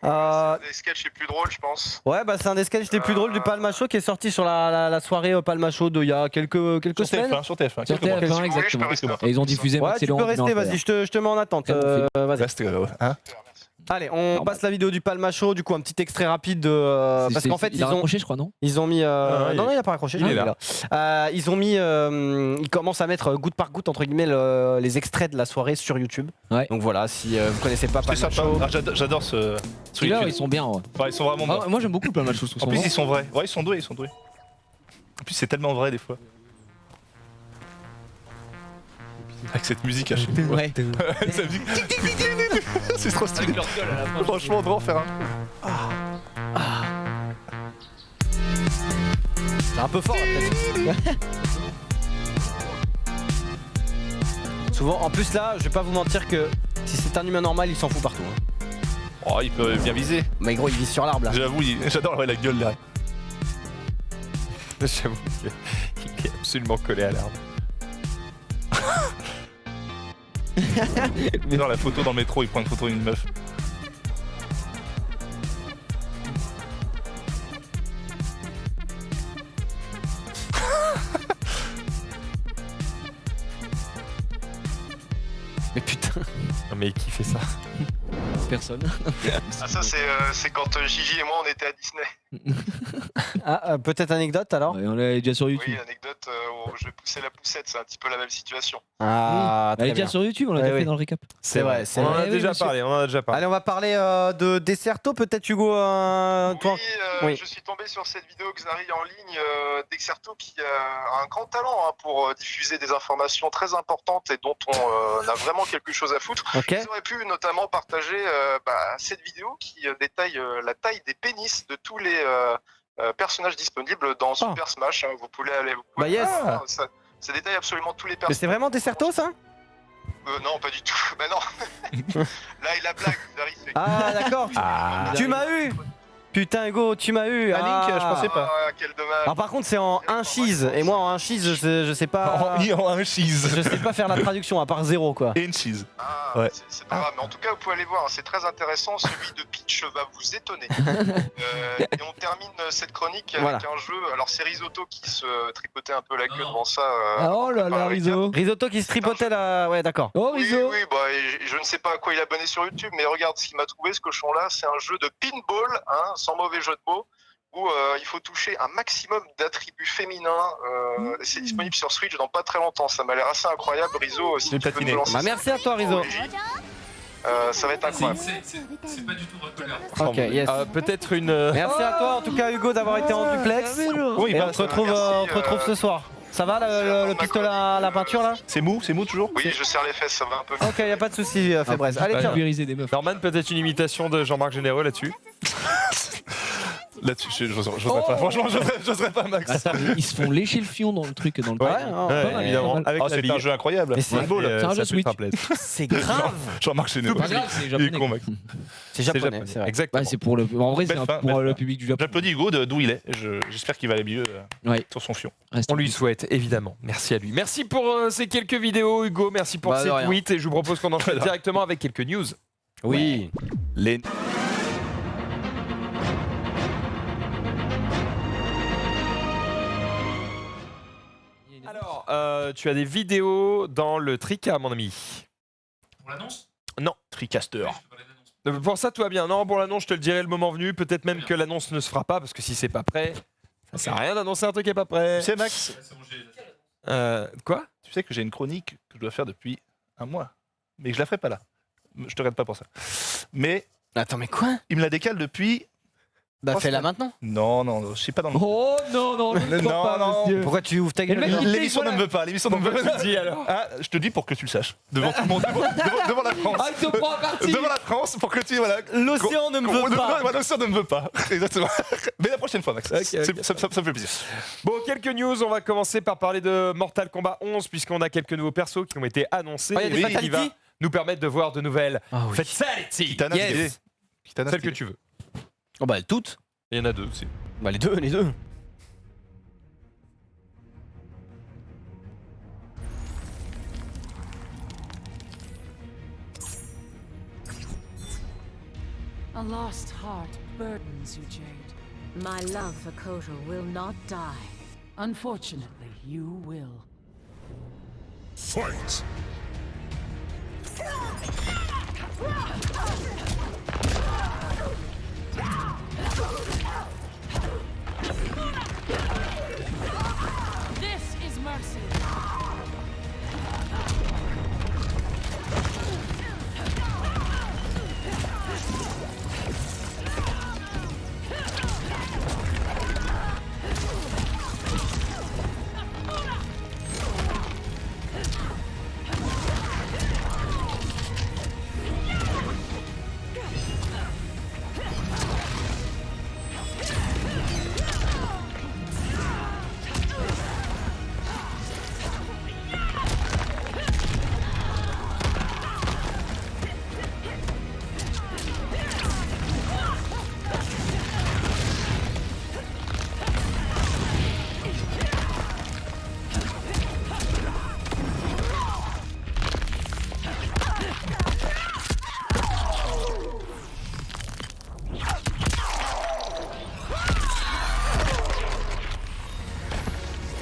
c'est un des sketchs les plus drôles, je pense.
Ouais, bah c'est un des sketchs les plus drôles du Palma Show qui est sorti sur la soirée Palma Show d'il y a quelques
Sur
semaines.
TF1, sur TF1.
Sur
quelques mois.
TF1,
Si vous voulez, je peux
exactement.
rester un peu
Et ils ont
plus,
diffusé
Ouais,
Max
tu
et
peux
Laurent
rester,
Blanc,
vas-y, je te mets en attente.
Très bon film.
Vas-y.
Reste, hein.
Allez, on
Normal.
passe la vidéo du Palma Show, du coup un petit extrait rapide de parce qu'en fait
il a
ils ont
raccroché, je crois, non?
ils ont mis non il a pas raccroché,
il est
là. Ils ont mis ils commencent à mettre goutte par goutte entre guillemets les extraits de la soirée sur YouTube.
Ouais.
Donc voilà, si vous connaissez pas
C'était
Palma
sympa.
Show,
Ah, j'adore ce
Là,
YouTube.
ils sont bien. Ouais.
Ouais, ils sont vraiment bons.
Ah, moi, j'aime beaucoup le plan de match.
En plus, ils sont vrais. Ouais, ils sont doués, En plus, c'est tellement vrai des fois. Avec cette musique à chaque fois.
Ouais.
Cette musique. C'est trop stylé. Franchement, on devrait en faire un.
c'est un peu fort là, peut-être. Souvent, en plus là, je vais pas vous mentir que si c'est un humain normal, il s'en fout partout. Hein.
Oh, il peut bien viser.
Mais gros, il vit sur l'arbre là.
J'avoue, j'adore la gueule derrière.
J'avoue qu'il est absolument collé à l'arbre.
Dans la photo dans le métro, il prend une photo d'une meuf.
Mais putain.
Non mais qui fait ça?
Personne.
Ah, ça, c'est quand Gigi et moi on était à Disney.
Ah, peut-être anecdote alors.
Ouais, on est déjà sur YouTube.
Oui, anecdote où je poussais la poussette, c'est un petit peu la même situation.
Ah,
Elle est
très
déjà
bien.
sur YouTube, on l'a
Ouais,
déjà fait
oui.
dans le récap.
C'est vrai, c'est
On en
vrai.
a
oui,
déjà
monsieur.
parlé, on en a déjà parlé.
Allez, on va parler de Desserto, peut-être Hugo. Toi.
Oui,
Oui.
je suis tombé sur cette vidéo Xari en ligne d'Exerto qui a un grand talent pour diffuser des informations très importantes et dont on a vraiment quelque chose à foutre.
Ok.
Ils auraient pu notamment partager cette vidéo qui détaille la taille des pénis de tous les personnages disponibles dans Super Smash. Hein. Vous pouvez aller.
Bah, yes.
Ça détaille absolument tous les
Mais
personnages.
c'est vraiment Desserto ça?
Non, pas du tout. Bah non. Là, il a blague. Xari, c'est-
Ah d'accord. Tu m'as eu. Putain Hugo, tu m'as eu.
Ah, Link, je pensais pas.
Ah, quel dommage.
Alors par contre c'est en 1 cheese et moi en 1 cheese je sais pas.
En un cheese.
Je sais pas faire la traduction à part 0 quoi.
Et une cheese.
Ah,
Ouais.
c'est pas grave, mais en tout cas, vous pouvez aller voir, hein, c'est très intéressant. Celui de Peach va vous étonner. Et on termine cette chronique avec
Voilà.
un jeu. Alors, c'est Risotto qui se tricotait un peu la queue devant ça.
Ah, oh là là, Rizzo.
Risotto qui se tripotait là. Ouais d'accord.
Oh,
Oui,
Rizzo.
oui, bah, et je ne sais pas à quoi il est abonné sur YouTube, mais regarde ce qu'il m'a trouvé, ce cochon-là. C'est un jeu de pinball, hein, sans mauvais jeu de mots, où il faut toucher un maximum d'attributs féminins. C'est disponible sur Switch dans pas très longtemps. Ça m'a l'air assez incroyable, Rizzo. Si
J'ai
tu peux
patiné.
nous lancer
Bah
ça.
merci à toi Rizzo.
Ça va être incroyable.
C'est pas du tout votre
Ok yes.
Peut-être une.
Merci à toi en tout cas Hugo d'avoir été en duplex.
Oui,
Et
bah,
on se retrouve,
merci,
on se retrouve ce soir. Ça va le pistolet à la peinture là?
c'est mou toujours.
Oui, je serre les fesses, ça va un peu.
Ok, y a pas de souci, Fabrice. Allez,
Pas
tiens.
pulvériser des meufs.
Norman, peut-être une imitation de Jean-Marc Généreux là-dessus.
Là-dessus, j'oserais pas. Franchement, j'oserais pas, Max.
Attends, ils se font lécher le fion dans le truc, dans le
Ouais,
pack.
hein,
Ouais,
pas mal,
évidemment.
pas mal.
Avec
Oh,
la
c'est
bille.
un jeu incroyable.
Mais c'est-
Pinball.
C'est un jeu
Ça peut
Switch.
te faire plaisir.
c'est grave.
Jean-Marc Généreux.
Pas grave, c'est
Il est
japonais.
con, Max.
C'est japonais, c'est vrai.
Exactement.
Ouais, c'est pour le. En vrai, c'est
Belle fin,
pour
belle
le
fin.
public du Japon.
J'applaudis Hugo d'où il est. J'espère qu'il va aller mieux
Ouais.
sur son fion.
Reste
On lui
tranquille.
souhaite, évidemment. Merci à lui. Merci pour ces quelques vidéos, Hugo. Merci pour
Bah, de
ces
rien.
tweets. Et je vous propose qu'on enchaîne directement avec quelques news.
Oui.
Les...
Alors, tu as des vidéos dans le Trika, mon ami.
On l'annonce?
Non.
Tricaster.
Pour ça, tout va bien. Non, pour l'annonce, je te le dirai le moment venu. Peut-être même que l'annonce ne se fera pas, parce que si c'est pas prêt, ça sert à rien d'annoncer un truc qui est pas prêt.
Tu sais, Max,
Quoi?
tu sais que j'ai une chronique que je dois faire depuis un mois. Mais je la ferai pas là. Je te regarde pas pour ça. Mais
Attends, mais quoi?
il me la décale depuis
Bah fais-la maintenant.
Non, non, je sais pas dans le.
Oh non, non, je ne
Non,
pas,
non.
monsieur.
Pourquoi tu ouvres ta
Et le
gueule
mec,
alors
il-
L'émission ne me veut pas, l'émission ne me veut pas.
Dis alors.
Ah, je te dis pour que tu le saches. Devant tout le monde, devant la France.
Ah, il te prend à partie.
Devant la France, pour que tu. Voilà.
L'océan ne me veut pas.
Voilà, l'océan ne me veut pas. Exactement. Mais la prochaine fois, Max.
Ok.
Ça me fait plaisir.
Bon, quelques news. On va commencer par parler de Mortal Kombat 11, puisqu'on a quelques nouveaux persos qui ont été annoncés.
Ah, il y a des
et qui va
fatalities
nous permettre de voir de nouvelles
Ah oui.
fatalities.
Kitana,
Yes.
stylé. Kitana,
Celles que
stylé.
tu veux.
Oh bah toutes.
Il y en a 2 aussi.
Bah les deux, les deux.
A lost heart burdens you, Jade. My love for Kotal will not die. Unfortunately, you will.
Fight!
This is mercy.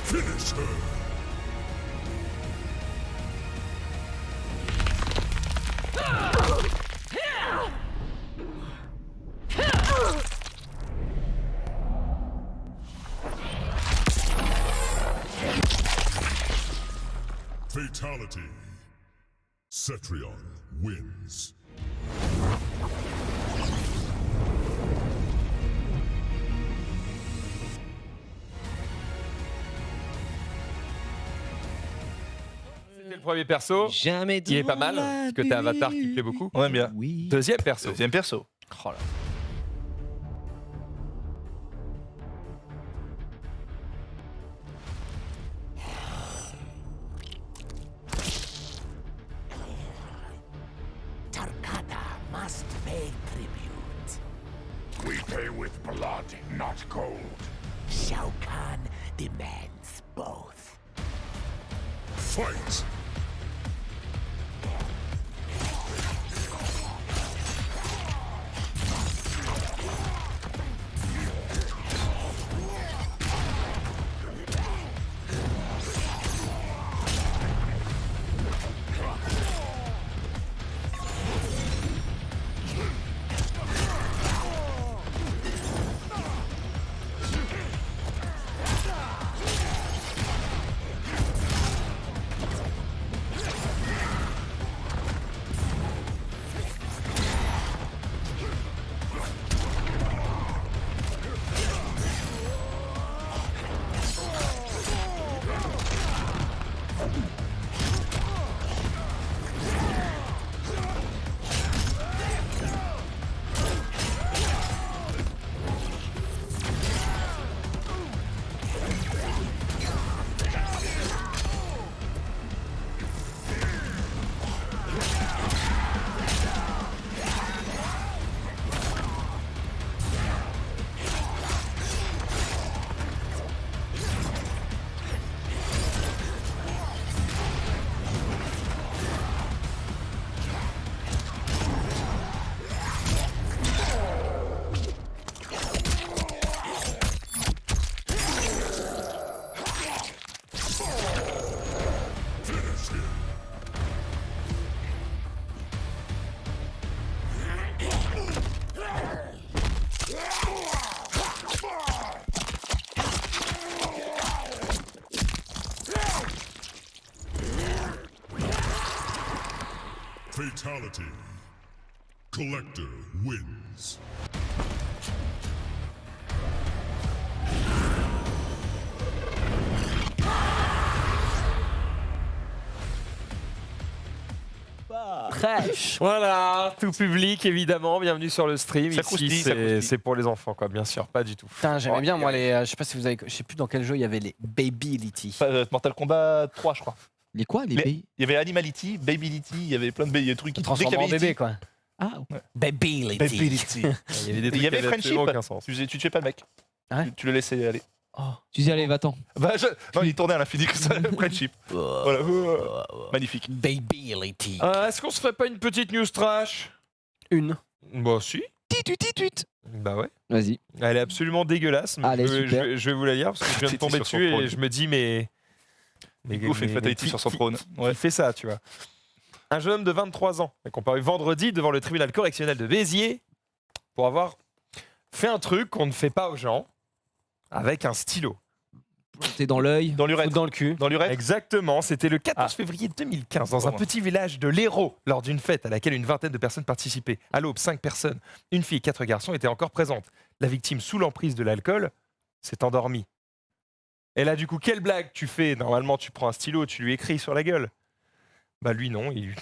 Finish her! Fatality. Cetrion wins.
C'était le premier perso.
Jamais
Qui est pas mal, parce que t'as Avatar qui plaît beaucoup.
On aime bien.
Oui.
Deuxième perso.
Deuxième perso.
Oh là.
Tarkata must pay tribute. We pay with blood, not gold. Shao Kahn demands both. Fight! Fatality. Collector wins.
Fraîche.
Voilà, tout public évidemment, bienvenue sur le stream.
Ça
Ici,
croustille, ça croustille.
c'est pour les enfants, quoi, bien sûr, pas du tout.
Putain, j'aimais
Oh,
bien moi les. Je sais pas si vous avez. Je sais plus dans quel jeu il y avait les Babyility.
Mortal Kombat 3, je crois.
Les quoi, les
Les-
pays
Il y avait Animality, Babyility, il y avait plein de trucs qui
Transformé en bébé quoi.
Ah,
Babyility.
Babyility.
Il y avait des
Et
trucs
il y avait
qui avaient absolument
Friendship.
aucun sens.
Tu tuais pas le mec.
Ah ouais
Tu le laissais aller.
tu dis allez, va-t'en.
Non, il tournait à l'infini comme ça, Friendship. Voilà. Magnifique.
Babyility.
Est-ce qu'on se ferait pas une petite news trash?
Une.
Bah si.
Tituit.
Bah ouais.
Vas-y.
Elle est absolument dégueulasse. mais
Allez,
je,
super.
je vais vous la lire parce que je viens de
C'était
tomber
sur son
dessus
trône.
et je me dis mais
Hugo fait une fatality sur son trône.
Ouais. Il fait ça, tu vois. Un jeune homme de 23 ans est comparu vendredi devant le tribunal correctionnel de Béziers pour avoir fait un truc qu'on ne fait pas aux gens avec un stylo.
T'es dans l'œil.
Dans l'urètre.
Ou dans le cul.
Dans l'urètre.
Exactement, c'était le 14 février 2015 dans un
Comment
petit village de l'Hérault lors d'une fête à laquelle une vingtaine de personnes participaient. À l'aube, 5 personnes, une fille et 4 garçons étaient encore présentes. La victime, sous l'emprise de l'alcool, s'est endormie. Et là, du coup, quelle blague tu fais? Normalement, tu prends un stylo, tu lui écris sur la gueule. Bah lui, non, il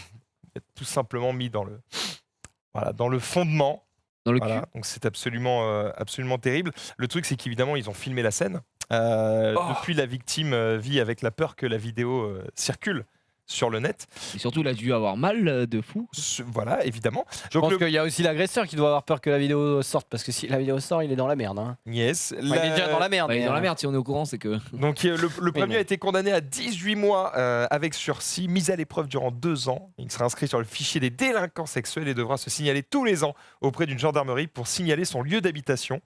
est tout simplement mis dans le fondement.
Dans le
Voilà,
cul.
donc c'est absolument terrible. Le truc, c'est qu'évidemment, ils ont filmé la scène. Depuis, la victime vit avec la peur que la vidéo circule sur le net.
Et surtout, il a dû avoir mal de fou.
Voilà, évidemment.
Je pense qu'il y a aussi l'agresseur qui doit avoir peur que la vidéo sorte parce que si la vidéo sort, il est dans la merde. Hein.
Yes.
Enfin, il est déjà dans la merde.
Bah, il est
mais,
dans la merde, si on est au courant, c'est que.
Donc le prévenu
mais-
a été condamné à 18 mois avec sursis, mis à l'épreuve durant 2 ans. Il sera inscrit sur le fichier des délinquants sexuels et devra se signaler tous les ans auprès d'une gendarmerie pour signaler son lieu d'habitation.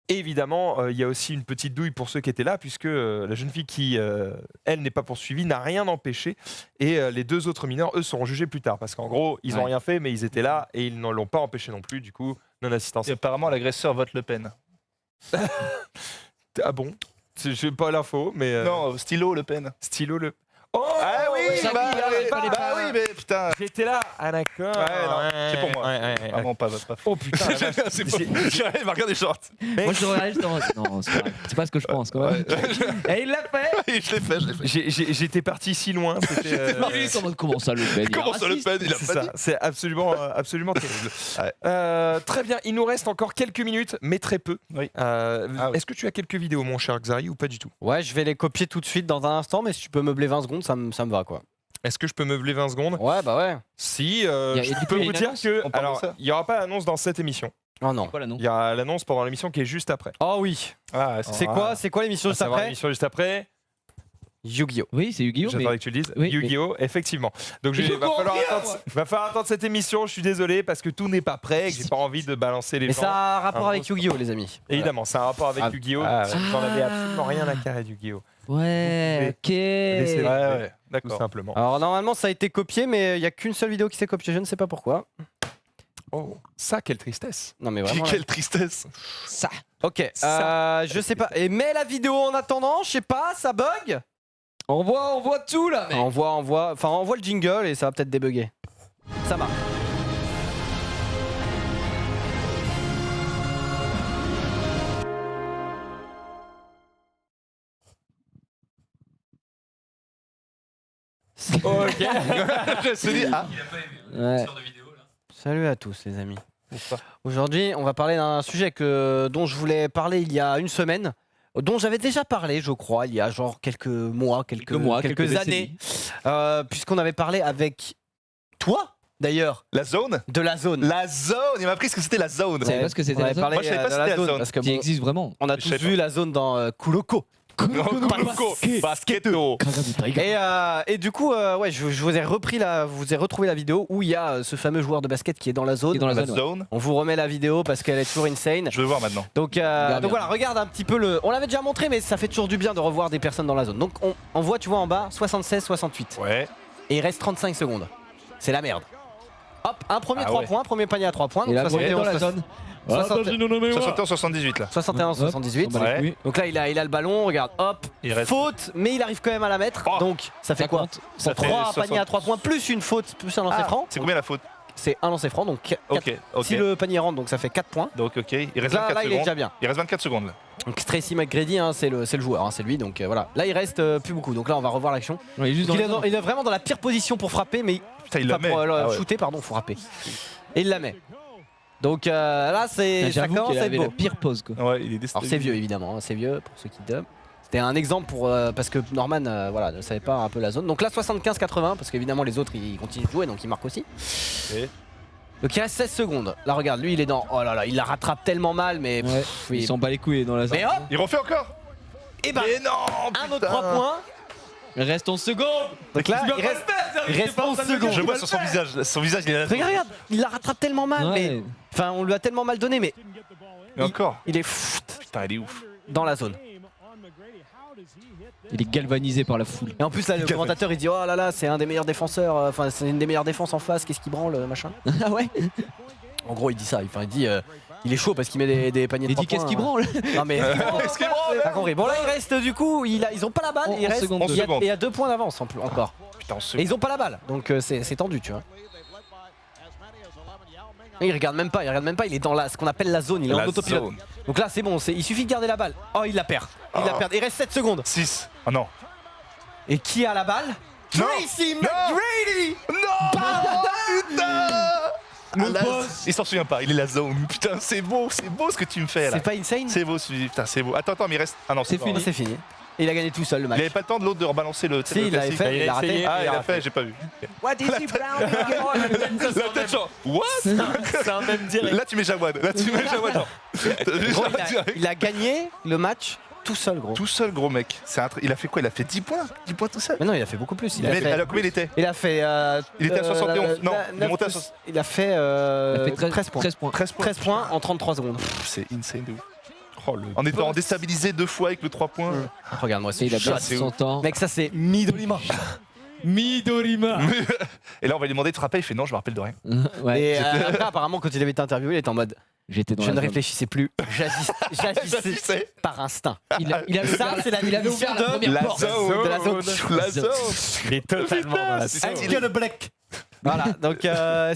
Évidemment, il y a aussi une petite douille pour ceux qui étaient là, puisque la jeune fille qui, elle, n'est pas poursuivie, n'a rien empêché. Et les 2 autres mineurs, eux, seront jugés plus tard. Parce qu'en gros, ils n'ont
Ouais.
rien fait, mais ils étaient là et ils ne l'ont pas empêché non plus. Du coup, non-assistance.
Et apparemment, l'agresseur vote Le Pen.
Ah bon? Je sais pas l'info, mais...
Non, stylo Le Pen.
Stylo le... Oh
Ah oui,
ça,
bah,
oui, il fallait
bah
pas-
oui, mais putain.
J'étais là. Ah d'accord.
Ouais, non, c'est pour moi.
Ouais.
Vraiment pas.
Oh putain. la vache.
C'est pas. Il va regarder short.
Moi, je regardais, j'étais en mode, non, c'est pas- c'est pas ce que je pense, quand même.
Et il l'a fait.
Je l'ai fait.
J'étais parti si loin. C'était,
Il est en mode, comment ça, le Ben
Comment ça, Le Pen? Il a
c'est
pas
ça.
dit.
C'est absolument terrible.
Ouais.
Très bien. Il nous reste encore quelques minutes, mais très peu.
Oui.
Oui.
oui.
Est-ce que tu as quelques vidéos, mon cher Xari, ou pas du tout?
Ouais, je vais les copier tout de suite dans un instant, mais si tu peux meubler 20 secondes, ça me va quoi.
Est-ce que je peux meubler 20 secondes?
Ouais, bah ouais.
Si.
y a-
Je
du coup,
peux
il y a
vous
une
dire
annonce
que
On parle de
alors
ça
il y aura pas d'annonce dans cette émission.
Oh non.
Voilà, non.
Il y a l'annonce pendant l'émission qui est juste après.
Oh oui.
Ah,
C'est quoi l'émission
À
juste
savoir
après?
l'émission juste après.
Yu-Gi-Oh!
Oui, c'est Yu-Gi-Oh!
J'attendais
Mais...
que tu le dises.
Oui,
Yu-Gi-Oh! Effectivement. Donc
Mais je
va falloir attendre cette émission. Je suis désolé parce que tout n'est pas prêt et que j'ai pas envie de balancer les
Mais
gens.
ça a un rapport
Un
avec
gros
Yu-Gi-Oh! Les amis.
Évidemment, c'est un rapport avec
Ah,
Yu-Gi-Oh!
ah, ouais.
J'en avais absolument rien à carrer de Yu-Gi-Oh!
Ouais, ok.
Laissez-
Ouais,
Tout
d'accord.
simplement.
Alors normalement ça a été copié, mais il y a qu'une seule vidéo qui s'est copiée. Je ne sais pas pourquoi.
Oh, ça, quelle tristesse.
Non mais vraiment. là.
Quelle tristesse.
Ça.
Ok. Je sais pas. Et mets la vidéo en attendant. Je sais pas. Ça bug.
On voit tout, là, mec.
Envoie le jingle et ça va peut-être débugger. Ça marche.
Ok.
Je me suis dit, ah.
Il a pas aimé.
Ouais.
Une sorte de vidéo là.
Salut à tous les amis. Aujourd'hui, on va parler d'un sujet dont je voulais parler il y a une semaine, dont j'avais déjà parlé, je crois, il y a genre quelques mois, quelques années, puisqu'on avait parlé avec toi, d'ailleurs,
La zone.
de la zone.
La zone. Il m'a appris ce que c'était la zone.
Vous savez pas ce que c'était,
On
la
avait
zone
parlé
Moi, je savais pas
de
ce
la
que c'était la
zone,
zone.
parce que
Qui
bon,
existe vraiment.
on a
Je
tous
sais
vu la zone dans Kuroko.
Basketo.
Et du coup, ouais, je vous ai retrouvé la vidéo où il y a ce fameux joueur de basket qui est dans la zone.
Qui est dans la
La
zone.
zone.
On vous remet la vidéo parce qu'elle est toujours insane.
Je veux voir maintenant.
Donc
bien.
voilà, regarde un petit peu le. On l'avait déjà montré, mais ça fait toujours du bien de revoir des personnes dans la zone. Donc on voit, tu vois en bas, 76-68.
Ouais.
Et il reste 35 secondes. C'est la merde. Hop, un premier
Ah
3
ouais.
points, premier panier à 3 points.
Et
Donc
là, vous êtes dans la zone.
71-78 là.
71-78.
Ouais.
Donc là, il a le ballon, regarde, hop,
Il reste.
faute, mais il arrive quand même à la mettre.
Oh.
Donc ça fait
Ça
quoi
compte.
Ça fait
3 paniers à
60.
3 points, plus une faute, plus un lancer
Ah,
franc.
c'est combien la faute?
c'est un lancer franc, donc
Ok.
si le panier rentre, donc ça fait 4 points.
Donc ok, il reste
Là,
24
là il est
secondes.
déjà bien.
Il reste 24 secondes là.
Donc Tracy McGrady, hein, c'est le joueur, hein, c'est lui, donc voilà. Là il reste plus beaucoup, donc là on va revoir l'action.
Ouais, il est juste
Donc,
dans
il est vraiment dans la pire position pour frapper, mais
Putain, il la met.
pour
Ah ouais.
shooter, pardon, faut frapper. Et il la met. Donc là c'est ça
J'avoue
commence
qu'il
à être
avait
beau.
la pire pose quoi.
Ouais, il est
Alors
déstabilisé.
c'est vieux évidemment, hein, c'est vieux pour ceux qui dub. C'était un exemple pour parce que Norman voilà, ne savait pas un peu la zone. Donc là 75-80 parce qu'évidemment les autres ils continuent de jouer donc ils marquent aussi.
Et
Donc il reste 16 secondes. Là regarde, lui il est dans. Oh là là, il la rattrape tellement mal mais.
Ouais,
Oui.
il s'en bat les couilles dans la zone.
Mais hop.
il refait encore.
Et bah
Mais non,
un autre 3 points.
Il reste 11 secondes.
Donc là il reste 11 secondes.
Je vois sur son visage. Son visage, il est là.
Regarde, il la rattrape tellement mal mais.
Ouais.
Enfin on lui a tellement mal donné mais
Et encore.
il est fou
Putain, il est ouf.
dans la zone.
Il est galvanisé par la foule.
Et en plus là le commentateur il dit oh là là c'est un des meilleurs défenseurs, enfin c'est une des meilleures défenses en face, qu'est-ce qu'il branle machin.
Ah ouais.
En gros il dit ça, enfin, il dit il est chaud parce qu'il met des paniers de
Il
3
dit qu'est-ce
points,
qu'il branle.
Non mais
Qu'est-ce qu'il branle
t'as compris. Bon là il reste du coup, ils ont pas la balle, il
11
reste
secondes.
il y a-
11 secondes.
il y a 2 points d'avance encore.
Putain, on se.
Et ils ont pas la balle, donc c'est tendu tu vois. Et il regarde même pas, il est dans ce qu'on appelle la zone, il est en
La
autopilote.
zone.
Donc là c'est bon, il suffit de garder la balle. Oh il la perd, il reste 7 secondes.
6. Oh non.
Et qui a la balle?
Non.
Tracy McGrady.
Non. Putain.
Le
Ah,
boss.
Il s'en souvient pas, il est la zone. Putain, c'est beau ce que tu me fais là.
C'est pas insane?
C'est beau celui. Putain, c'est beau. Attends, mais il reste. Ah non,
C'est
fini.
Oh, c'est fini. Et il a gagné tout seul le
Il
match.
avait pas le temps de l'autre de rebalancer le.
Si, il l'avait
classique.
fait, il a raté.
essayé.
Ah, il
Il a
a
raté.
fait, j'ai pas vu.
What is he brown?
La tête genre. What?
C'est un même direct.
Là tu mets Jawad. Là tu mets Jawad. genre. T'as vu
Gros,
ça, direct.
il a gagné le match tout seul gros.
Tout seul, gros mec. Il a fait quoi? Il a fait 10 points. 10 points tout seul.
Mais non, il a fait beaucoup plus.
Mais alors, combien il était?
Il a fait.
Il était à 71. Non, il est monté à
9 il a fait,
Il a fait
13 points.
13 points.
13 points en 33 secondes.
C'est insane de ouf.
Oh, le
En étant
boss.
déstabilisé 2 fois avec le 3 points.
Regarde-moi
Et
ça.
il a bien
c'est
son temps.
Mec, ça c'est Midorima.
Midorima.
Et là on va lui demander de te rappeler. Il fait non, je me rappelle de rien.
Ouais.
Et après, apparemment, quand il avait été interviewé, il était en mode
J'étais dans
je
la
ne
zone.
réfléchissais plus, j'agissais
J'agissais.
par instinct.
Il avait
Ça,
ouvert-
c'est la
il avait
définition
ouvert la
de
première
la
porte.
zone.
de la zone.
La zone.
Il est totalement dans la
c'est
zone.
stylé.
le black. Voilà, donc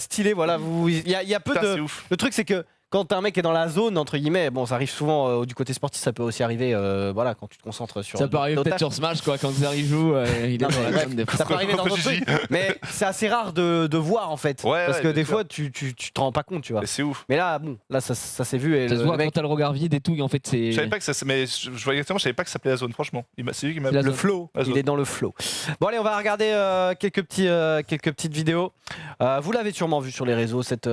stylé, voilà. Il y a peu
Putain,
de.
c'est ouf.
Le truc, c'est que quand un mec est dans la zone, entre guillemets, bon, ça arrive souvent du côté sportif, ça peut aussi arriver, voilà, quand tu te concentres sur.
Ça peut arriver
d'autres
peut-être
tâches.
sur Smash quoi, quand Xari joue, il est
Non,
dans
mais
la
bref,
zone des fois.
ça peut arriver dans d'autres
Gigi.
trucs, mais c'est assez rare de voir en fait,
Ouais,
parce
ouais,
que
bien
des
sûr.
fois tu te rends pas compte, tu vois.
Mais c'est ouf.
Mais là, bon, là ça s'est vu et
Ça se
le
voit
mec,
quand t'as le regard vide et tout, et en fait c'est.
Je savais pas que ça. Mais je voyais exactement. Je savais pas que ça s'appelait la zone. Franchement, c'est lui qui m'a.
C'est la
le
zone.
flow,
La
il
zone.
est dans le flow. Bon allez, on va regarder quelques petites vidéos. Vous l'avez sûrement vu sur les réseaux, cette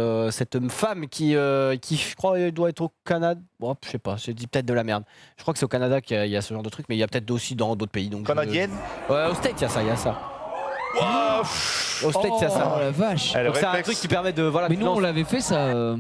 femme qui je crois doit être au Canada. Bon, je sais pas, j'ai dit peut-être de la merde. Je crois que c'est au Canada qu'il y a ce genre de truc, mais il y a peut-être aussi dans d'autres pays. Donc
Canadienne.
Ouais, au States il y a ça,
Waouh.
Au States il y a ça.
Oh la vache.
Elle
Donc c'est un
réflexe.
truc qui permet de voilà.
Mais
tu
nous on
lances-
l'avait fait ça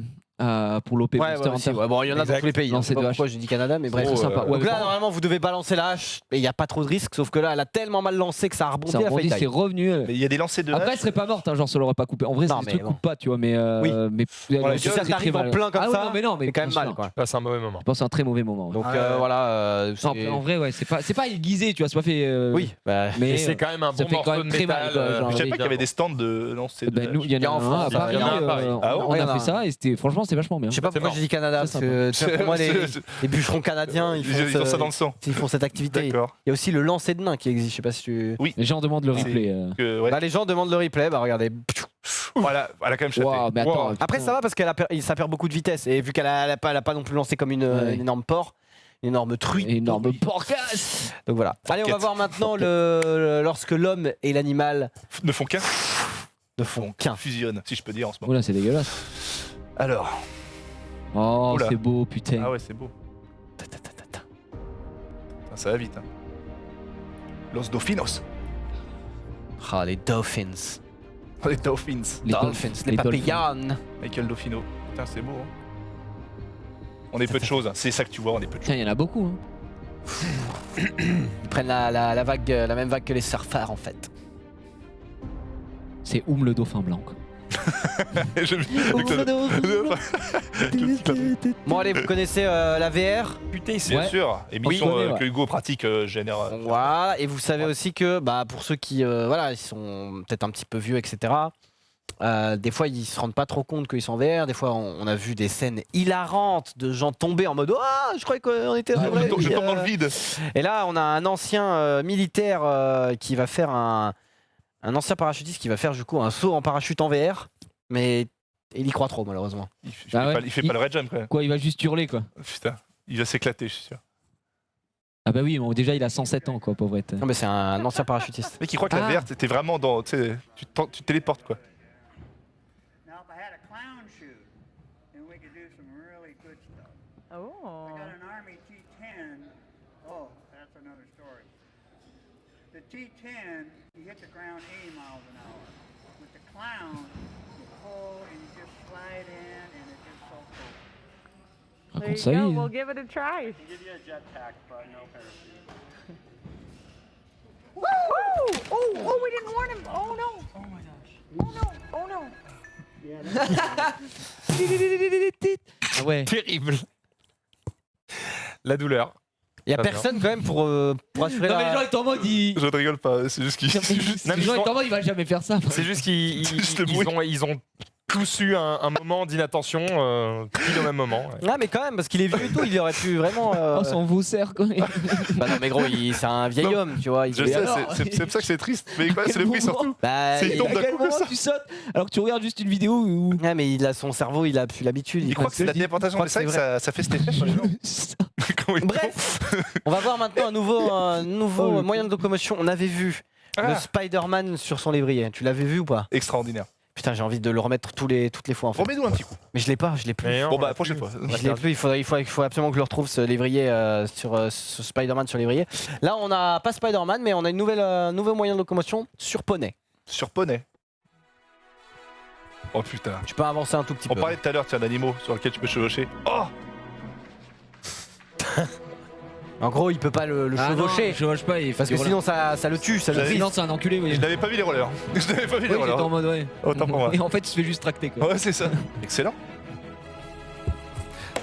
pour l'OP
Ouais,
Monster
aussi,
Hunter.
ouais, bon, il y en a dans
Exact.
tous les pays.
Non,
Je sais
c'est
pas
de
pourquoi j'ai dit Canada, mais bref.
Trop sympa. Ouais,
Donc
mais
là,
par-
normalement, vous devez balancer la hache et il n'y a pas trop de risque, sauf que là, elle a tellement mal lancé que ça a rebondi,
ça
elle a failli
rebondit, c'est
taille.
revenu.
Mais il y a des lancers de.
Après, elle
hache.
serait pas morte, hein, genre ça l'aurait pas coupé. En vrai,
Non,
c'est
mais
des trucs
bon.
coupent pas, tu vois, mais.
Oui.
Mais
Voilà, si ça t'arrive en plein comme
ah,
ça,
ouais, non, mais non, mais
c'est quand même
bien
mal,
sûr.
quoi.
Là, c'est un mauvais moment.
Je pense que c'est un très mauvais moment.
Donc
Ouais.
voilà.
Non, en vrai, ouais, c'est pas aiguisé, tu vois, c'est pas fait.
Oui, bah,
mais
Et c'est quand même un
ça
bon
fait quand
morceau
même
de
très mal,
métal.
quoi, genre,
Je savais pas
oui.
qu'il y avait des stands de lancers de.
Ben, nous, il y en a
en
un
France,
à Paris.
il y en a un à Paris.
Ah ouais,
On
il y en
a
a
fait ça et c'était franchement c'était vachement bien.
je sais pas
C'est
pourquoi
marrant.
j'ai dit Canada, parce
Très
que tu vois, pour moi, les bûcherons canadiens,
Ils ont ça dans le sang.
ils font cette activité.
D'accord.
Il y a aussi le lancer de nain qui existe, je sais pas si tu.
Les gens demandent le
C'est-
replay.
Ouais.
Bah, les gens demandent le replay, bah regardez.
Voilà, elle a quand même chaté.
Waouh, mais attends.
Après, ça va parce qu'elle ça perd beaucoup de vitesse. Et vu qu'elle a pas non plus lancé comme une énorme porc, une énorme truite.
Énorme porcasse.
Donc voilà. Allez, on va voir maintenant lorsque l'homme et l'animal
Ne font qu'un.
ne font qu'un.
Fusionnent, si je peux dire en ce moment.
Oula, c'est dégueulasse.
Alors.
Oh,
Oula.
c'est beau, putain.
Ah ouais, c'est beau. Putain, ça va vite. Hein. Los Dolphinos.
Ah, les Dolphins.
Les Dolphins.
Les
Dolphins, les
les
papillons.
Michael Dolphino. Putain, c'est beau. Hein. On est peu de choses. Hein. C'est ça que tu vois, on est peu de choses.
Tiens, il y en a beaucoup. Hein.
Ils prennent la vague, la même vague que les surfeurs en fait.
C'est le dauphin blanc. quoi.
Bon, allez, vous connaissez la VR.
Putain, c'est
Bien
Ouais.
sûr. Émission
Oui, on connaît,
que Hugo pratique génère.
Voilà, et vous savez aussi que bah, pour ceux qui voilà, ils sont peut-être un petit peu vieux, etc. Des fois, ils se rendent pas trop compte qu'ils sont en VR. Des fois, on a vu des scènes hilarantes de gens tomber en mode « Ah, je croyais qu'on était dans
Je tombe dans le vide.
Et là, on a un ancien militaire qui va faire un ancien parachutiste qui va faire du coup un saut en parachute en VR, mais il y croit trop malheureusement.
Il fait pas le red jump quand même.
Quoi, il va juste hurler quoi.
Putain, il va s'éclater, je suis sûr.
Ah bah oui, bon, déjà il a 107 ans quoi, pauvre être.
Non mais c'est un ancien parachutiste.
Le mec il croit que la VR t'es vraiment dans, tu sais, tu téléportes quoi.
Now, if I had a clown shoot, then we could do some really good stuff.
Oh.
I got an Army T-10. Oh, that's another story. The T-10, you hit the ground 80 miles an hour. With the clown, you pull and you just slide in, and it's just so cool.
There you go. We'll give it a try.
They give you a jetpack, but no parachute.
Woo! Oh, we didn't warn him. Oh no. Oh my gosh. Oh no.
Ah ouais.
Terrible. La douleur.
Il y a
Pas
personne quand même pour assurer
Non mais les gens ils sont en mode
Je ne rigole pas, c'est juste qu'ils...
Les gens ils sont en mode il va jamais faire ça.
C'est juste qu'ils ont tous eu un moment d'inattention pile au même moment. Ouais.
Ah mais quand même parce qu'il est vieux et tout, il aurait pu vraiment.
Oh son vaussaire quoi.
Bah non mais gros, c'est un vieil homme, tu vois.
Je sais, c'est pour ça que c'est triste, mais c'est le prix surtout.
Bah,
C'est il tombe
À
d'un
quel
coup comme
moment
ça.
tu sautes alors que tu regardes juste une vidéo où.
Ouais mais il a son cerveau, il a plus l'habitude.
Il croit que c'est la téléportation, mais c'est vrai que ça fait cet effet sur les gens.
Bref, on va voir maintenant un nouveau moyen de locomotion. On avait vu le Spider-Man sur son lévrier. Tu l'avais vu ou pas?
Extraordinaire.
Putain, j'ai envie de le remettre toutes les fois en fait.
Remets-nous un petit coup.
Mais je l'ai pas, je l'ai plus.
Bon bah prochaine fois.
Je l'ai plus, il faut absolument que je le retrouve ce lévrier sur ce Spider-Man sur lévrier. Là, on n'a pas Spider-Man, mais on a un nouveau moyen de locomotion sur poney.
Sur poney. Oh putain.
Tu peux avancer un tout petit peu.
On parlait tout à l'heure d'animaux sur lesquels tu peux chevaucher. Oh.
En gros, il peut pas le chevaucher.
Je chevauche pas.
Parce que sinon, ça le tue. Ça le brise.
Sinon, c'est un enculé. Oui.
Je n'avais pas vu les rollers. Je n'avais pas vu les
Oui,
rollers.
j'étais en mode ouais.
Autant pour moi.
Et en fait, il se fait juste tracter quoi.
Ouais, c'est ça. Excellent.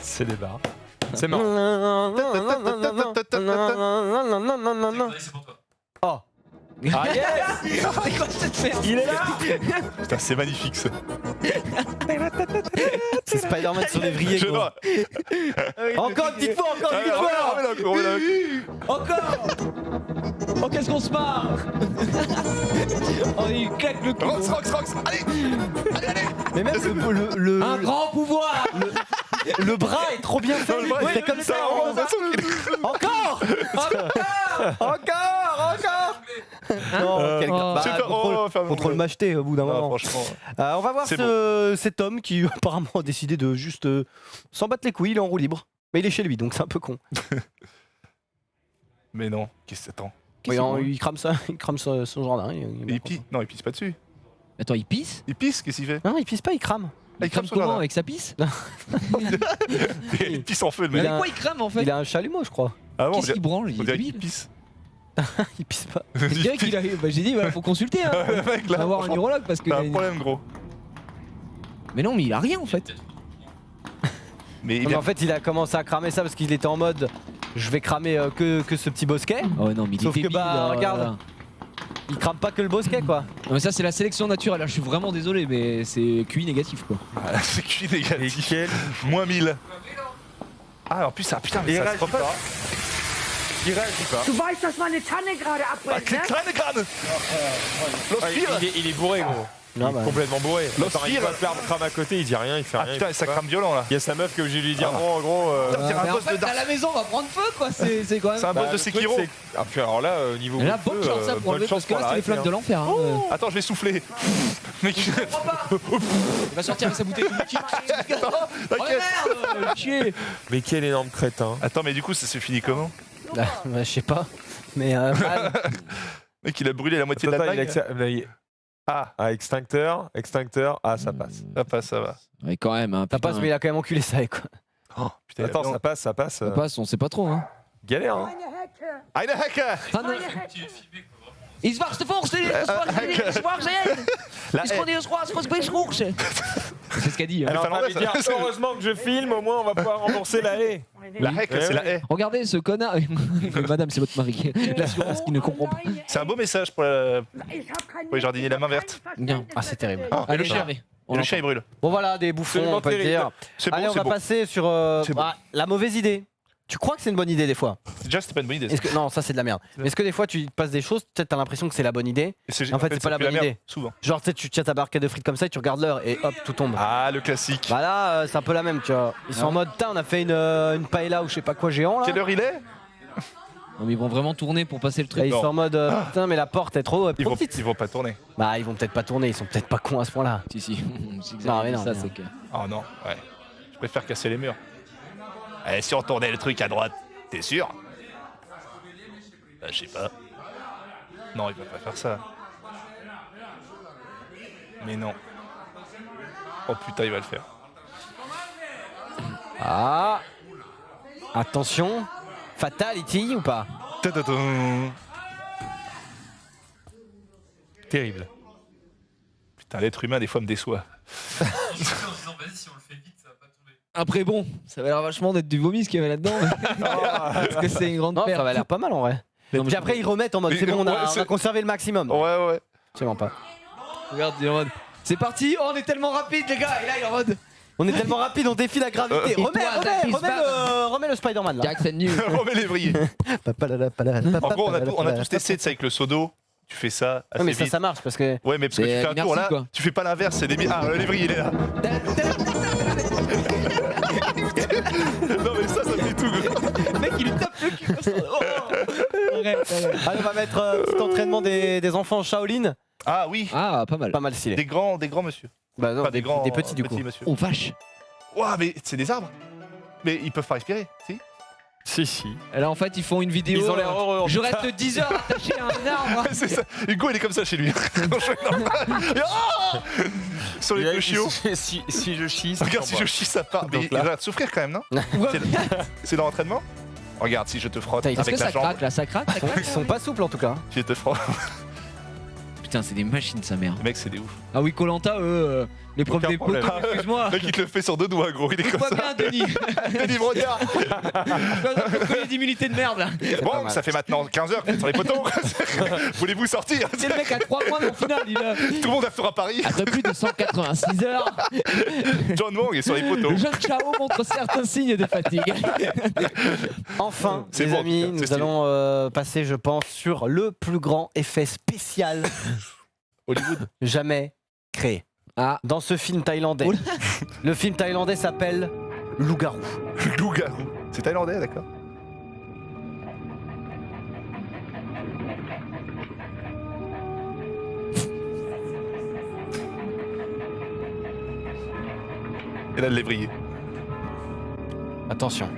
C'est des barres. C'est marrant.
C'est pour toi.
Oh. Ah yes.
C'est quoi cette merde?
Il est là.
Putain, c'est magnifique ça.
C'est Spider-Man sur lévrier.
Je
Gros.
vois.
Encore une petite fois, encore une petite fois.
Encore. Oh qu'est-ce qu'on se marre. Oh il claque le cul.
Rox, allez.
Mais même le
Un grand pouvoir.
le bras est trop bien fait.
Le bras,
C'est comme ça. Encore. Non, quel contrôle m'acheter au bout d'un moment.
Franchement.
On va voir cet homme qui apparemment a décidé de juste s'en battre les couilles, il est en roue libre. Mais il est chez lui, donc c'est un peu con.
Mais non, qu'est-ce que t'attends?
Il crame ça, son jardin.
Il pisse. Non, il pisse pas dessus.
Attends, il pisse?
Il pisse, qu'est-ce qu'il fait?
Non, il pisse pas, il crame.
Il crame
son
comment?
jardin.
Avec sa pisse?
Il pisse en feu le
Mais
mec.
avec quoi il crame en fait?
Il a un chalumeau, je crois.
Ah bon,
Qu'est-ce qu'il branle? Il
on
est
dirait qu'il
débile.
pisse.
Il pisse pas.
Je dirais qu'il a. Bah, j'ai dit, faut consulter. Hein.
Le mec
On
là,
va voir un
franchement,
urologue parce que.
t'as un problème gros.
Mais non, mais il a rien en fait.
Mais il
Mais
vient.
en fait, il a commencé à cramer ça parce qu'il était en mode je vais cramer que ce petit bosquet.
Oh non, mais il
Sauf
est
que
débile.
bah,
là.
regarde. Il crame pas que le bosquet quoi.
Non, mais ça, c'est la sélection naturelle. Là, je suis vraiment désolé, mais c'est QI négatif quoi.
Ah, c'est cuit négatif. Moins 1000. Ah, en plus, ça, putain, mais
Il
ça se
réagit
propage.
pas. Il réagit pas.
Du weißt, dass meine Tanne gerade abbrennt, ne?
Kleine Crâne. Los Vier.
Il est bourré, gros.
Non,
Il est
bah.
complètement bourré.
Los
Attends, il
Vier.
va se faire crame à côté, il dit rien, il fait
Ah
rien.
putain,
il
ça
fait pas.
crame violent là.
Il y a sa meuf que j'ai lui dire
Ah.
bon, en gros.
C'est un
Mais en
boss de
fait,
Dark.
à la maison, on va prendre feu quoi. C'est quand même.
C'est un boss de
le truc,
Sekiro.
c'est- Ah, puis alors là, au niveau.
Mais là,
feu,
bonne chance ça pour
bonne
enlever parce
chance
que là,
pour
c'est les flammes de
l'arrêter,
l'enfer. Hein.
Attends, je vais souffler. Mec,
Il va sortir avec sa bouteille de whisky. Oh
t'inquiète.
merde, chier.
hein. Mais quel énorme crétin.
Attends, mais du coup, ça se finit comment?
Bah, je sais pas. Mais
Mec, il a brûlé la moitié de
Attends,
l'Allemagne. Ah,
extincteur, ah ça passe.
ça passe, ça va.
Ouais, quand même. Hein,
ça passe, mais il a quand même enculé ça quoi.
Oh, putain,
Attends, ça passe.
Ça passe, on sait pas trop. Hein.
Galère, hein.
Eine Hecke.
Iets wacht de volgste. Is waar zijn.
La
Is gewoon eerst was. Was best roeg. C'est ce qu'a dit.
Alors,
finlandais,
ça veut dire,
ça.
heureusement que je filme, au moins on va pouvoir rembourser la haie.
La haie, c'est la haie.
Regardez ce connard. Madame, c'est votre mari. L'assurance qui ne comprend pas.
C'est un beau message pour les jardiniers, la main verte.
Bien.
Ah, c'est terrible.
Et le chien,
Hervé.
et le chien il brûle.
Bon voilà, des bouffons, on peut le
terrible.
dire.
C'est bon,
Allez, on
c'est
va
bon.
passer sur
C'est bon.
la mauvaise idée. Tu crois que c'est une bonne idée des fois?
Déjà, c'était pas une bonne idée.
Est-ce que... Non, ça c'est de la merde. Mais est-ce que des fois tu passes des choses, peut-être t'as l'impression que c'est la bonne idée,
Et
en fait, c'est pas la
plus
bonne
merde,
idée.
Souvent.
Genre tu sais, tu tiens ta barquette de frites comme ça et tu regardes l'heure et hop, tout tombe.
Ah, le classique.
Bah là, c'est un peu la même, tu vois. Ils sont en mode, putain, on a fait une paella ou je sais pas quoi géant là.
Quelle heure il est?
Non, mais ils vont vraiment tourner pour passer le
Et
truc.
ils sont en mode, putain, mais la porte est trop
Ils
petite.
vont pas tourner.
Bah, ils vont peut-être pas tourner, ils sont peut-être pas cons à ce point-là.
Si, si.
Non, mais non,
ça,
mais
c'est
non.
que.
Oh non, ouais. Je préfère casser les murs. Eh, si on tournait le truc à droite, t'es sûr? Bah, je sais pas. Non, il va pas faire ça. Mais non. Oh putain, il va le faire.
Ah, attention, fatality ou pas?
Tadadam.
Terrible.
Putain, l'être humain, des fois, me déçoit.
En disant, vas-y, si on le fait vite, ça va pas tomber.
Après, bon, ça va l'air vachement d'être du vomi ce qu'il y avait là-dedans. Parce que c'est une grande
Non,
perte.
ça va l'air pas mal en vrai.
Non, mais
Puis après, ils remettent en mode,
Mais
c'est bon, on
ouais,
a
c'est-
conservé le maximum.
Ouais, ouais.
Absolument pas.
Regarde, il est en mode. C'est parti, oh, on est tellement rapide, les gars. Et là, il est en mode.
On est tellement rapide, on défie la gravité.
Et toi, Zach,
Remets le Spider-Man là.
Jackson New.
Remets l'évrier. En gros, on a tous testé, tu sais, avec le seau d'eau. Tu fais ça assez
Ouais, mais ça,
vite.
ça marche parce que.
Ouais, mais parce que tu
C'est
fais un tour
merci,
là,
quoi.
tu fais pas l'inverse, c'est des Ah, le lévrier, il est là. Non, mais ça fait tout.
Le mec, il lui tape le cul.
Allez, on va mettre petit entraînement des enfants Shaolin.
Ah oui,
Ah, pas mal.
Pas mal stylé.
des grands monsieur.
Bah non,
Pas
des petits du coup.
monsieur.
Oh, vache.
Ouah, mais c'est des arbres. Mais ils peuvent pas respirer, si?
Si, si.
Et là, en fait, ils font une vidéo.
Ils ont l'air heureux, en
Je
tout cas.
reste 10 heures attaché à un arbre.
C'est ça. Hugo, il est comme ça chez lui. Ah sur les deux chiots.
Si je chie, ça
Regarde, si je chie, ça part. Mais
Donc
il
là.
va te souffrir quand même, non? C'est dans l'entraînement? Regarde, si je te frotte
Putain,
Est-ce que
avec
ça
la jambe,
craque là? Ça craque? Ça craque
Ils sont pas souples en tout cas.
si je te frotte.
Putain, c'est des machines, sa mère.
Le mec, c'est des ouf.
Ah oui, Koh-Lanta, eux, l'épreuve
Aucun
des poteaux,
problème.
excuse-moi.
Le mec, il te le fait sur deux doigts, gros. Il est
Tout
comme
va
ça.
bien, Denis.
Denis Brognard.
Collier d'immunité de merde là.
Bon, ça fait maintenant 15 heures que vous êtes sur les poteaux. Voulez-vous sortir?
C'est le mec à 3 points en finale. Il a...
Tout le monde a tour à Paris.
Après plus de 186 heures,
John Wong est sur les poteaux.
le jeune Chao montre certains signes de fatigue.
Enfin,
C'est
les
bon, en
amis,
tout cas, c'est
nous
stylé.
allons passer, je pense, sur le plus grand effet spécial
Hollywood.
jamais créé.
Ah.
Dans ce film thaïlandais.
Oh là.
Le film thaïlandais s'appelle Loup-garou.
Loup-garou. C'est thaïlandais, d'accord. Et là, le lévrier.
Attention.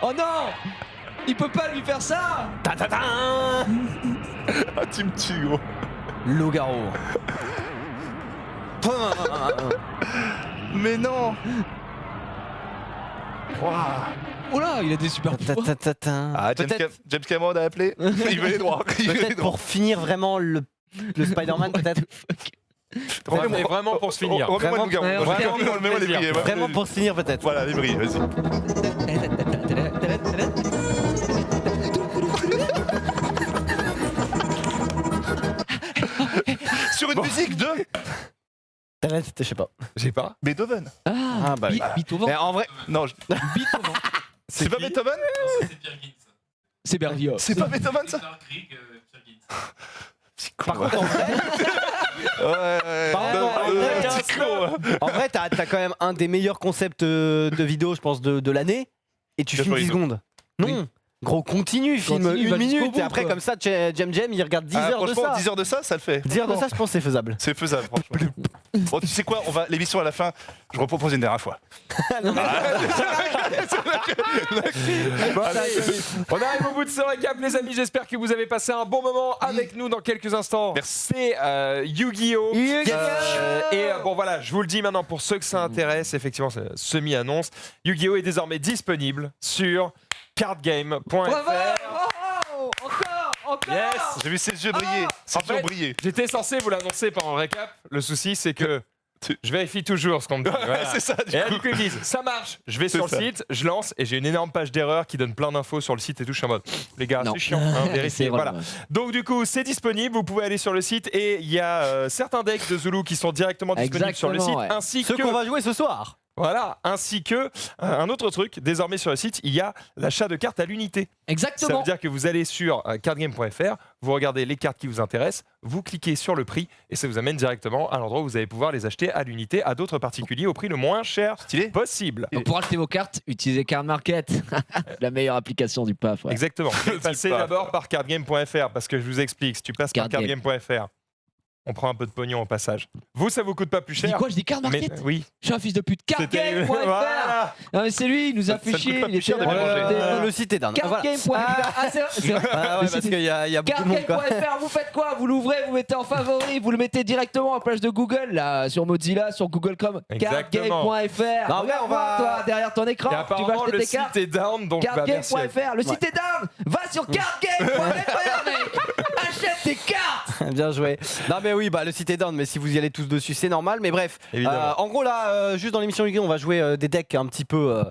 Oh non, il peut pas lui faire ça.
Ta-ta-ta.
Ah, tu me tues, gros.
Loup-garou.
Mais non. Waouh.
Oh là, il a des super pouvoirs.
Ta-ta-ta-ta.
Ah, James Cameron a appelé. Il veut les droits. Il veut les
Peut-être
droits.
pour finir vraiment le Spider-Man, peut-être.
Et vraiment pour se finir.
Remets-moi le loup-garou.
Ouais,
Remets-moi le lévrier.
Vraiment pour se finir, peut-être.
Voilà, lévrier, vas-y. Sur une musique de
Je sais pas.
J'ai pas.
Beethoven.
Ah, bah oui.
Beethoven.
Mais en vrai,
Non,
Beethoven.
c'est pas Beethoven?
C'est Pierre Gins.
C'est Berlioz.
C'est pas Beethoven, ça?
Peter Grieg, Pierre Gins.
par contre, en vrai,
Ouais.
Par contre, en vrai,
petit con.
en vrai, t'as quand même un des meilleurs concepts de vidéo, je pense, de l'année. Et tu filmes 10 secondes. Non. Gros, continue, filme
Continue, va
une
jusqu'au
minute.
bout,
Et après,
quoi.
comme ça, Jem, il regarde 10 heures de
Franchement,
ça.
10 heures de ça, ça le fait.
10 heures de ça, je pense que c'est faisable.
C'est faisable, franchement. Bon, tu sais quoi, on va l'émission à la fin. Je repropose une dernière fois.
Non, mais-
Bon, allez, on arrive au bout de ce récap, les amis. J'espère que vous avez passé un bon moment avec nous dans quelques instants. C'est Yu-Gi-Oh! Et bon, voilà, je vous le dis maintenant pour ceux que ça intéresse, effectivement, c'est semi-annonce. Yu-Gi-Oh! Est désormais disponible sur cardgame.fr.
Bravo. Encore. encore.
Yes.
J'ai vu ses yeux briller. Ses
En
yeux
fait,
briller.
J'étais censé vous l'annoncer pendant le récap. Le souci, c'est que je vérifie toujours ce qu'on me dit. Voilà.
C'est ça,
Et là, du coup, ils me disent ça marche. Je vais sur le site, je lance et j'ai une énorme page d'erreur qui donne plein d'infos sur le site et tout. Je suis en mode les gars,
Non.
c'est chiant. Hein, vérifiez.
C'est
Voilà.
vraiment-
Donc, du coup, c'est disponible. Vous pouvez aller sur le site et il y a certains decks de Zulu qui sont directement disponibles sur le site,
Exactement, ouais.
ainsi
Ceux
que
qu'on va jouer ce soir.
voilà, ainsi que un autre truc. Désormais sur le site, il y a l'achat de cartes à l'unité. Ça
Exactement.
veut dire que vous allez sur cardgame.fr, vous regardez les cartes qui vous intéressent, vous cliquez sur le prix et ça vous amène directement à l'endroit où vous allez pouvoir les acheter à l'unité à d'autres particuliers au prix le moins cher
Stylé.
possible.
Donc pour acheter vos cartes, utilisez Card Market, la meilleure application du PAF. Ouais.
Exactement. Passez
pas.
d'abord par cardgame.fr parce que je vous explique, si tu passes par
Cardgame.
cardgame.fr, on prend un peu de pognon au passage. Vous, ça vous coûte pas plus
Je dis
cher.
quoi? Je dis Card
Mais
Market.
oui.
Je suis un fils de pute.
C'était-
Cardgame.fr.
Voilà.
Non mais c'est lui, il nous a
Ça
fait
ne coûte
chier.
pas
Il
plus cher
était
de
là.
mélanger.
Le site est dingue. Voilà.
Cardgame.fr. Ah, c'est vrai.
Ah ouais,
Le
parce
site
qu'il y a beaucoup de monde. Quoi.
Cardgame.fr, vous faites quoi? Vous l'ouvrez, vous mettez en favori, vous le mettez directement en page de Google, là, sur Mozilla, sur Google Chrome.
Exactement.
Cardgame.fr.
Non, mais on va-
Toi, derrière ton écran,
Et
tu vas
apparemment,
acheter
le
tes
site
cartes.
est down, donc bah, merci.
Cardgame.fr. Le site est down. Va sur cardgame.fr, mec. Achète tes cartes.
Bien joué. Non mais oui, bah le site est down, mais si vous y allez tous dessus, c'est normal. Mais bref,
Évidemment.
en gros là, juste dans l'émission Yu-Gi-Oh, on va jouer des decks un petit peu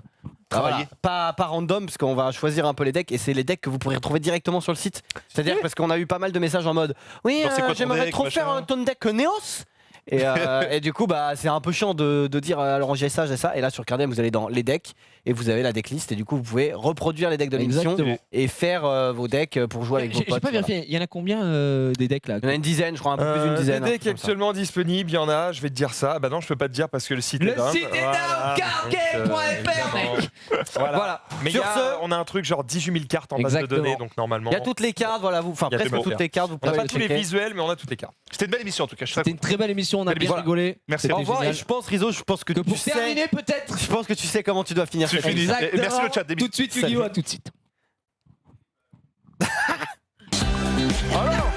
Travaillés.
pas random, parce qu'on va choisir un peu les decks et c'est les decks que vous pourrez retrouver directement sur le site. C'est-à-dire parce qu'on a eu pas mal de messages en mode oui,
Genre, c'est quoi ton
j'aimerais
deck,
trop
machin
faire un ton deck Neos. Et du coup, bah, c'est un peu chiant de dire alors j'ai ça, j'ai ça. Et là, sur Cardgame, vous allez dans les decks et vous avez la decklist. Et du coup, vous pouvez reproduire les decks de l'émission
Exactement.
et faire vos decks pour jouer avec vos
J'ai
potes.
pas
voilà.
vérifié. Il y en a combien des decks là?
Il y en a une dizaine, je crois, un peu plus d'une dizaine.
Des
un
decks
truc comme ça.
actuellement disponibles, il y en a, je vais te dire ça. Bah non, je peux pas te dire parce que le site est
Le
down.
site est down.
Voilà.
Cardgame.fr, mec.
Voilà. Mais
Sur
on a un truc genre 18 000 cartes en base de
Exactement.
données, donc normalement.
Il y a toutes les cartes, voilà, enfin
Il y a
presque
tout
toutes
pour
les cartes. Vous
On n'a
pouvez
pas tous les
checker.
visuels, mais on a toutes les cartes.
C'était une belle émission en tout cas. Je suis
C'était une très belle émission, on a bien
Voilà.
rigolé.
Merci.
C'était
Au revoir, et
génial.
je pense, Rizzo, je pense que
Que
tu
pour
sais.
terminer peut-être.
Je pense que tu sais comment tu dois finir
Tu
cette
finis.
émission.
Et merci le chat, des
Tout de suite,
Salut.
Yu-Gi-Oh, à tout de suite.
Alors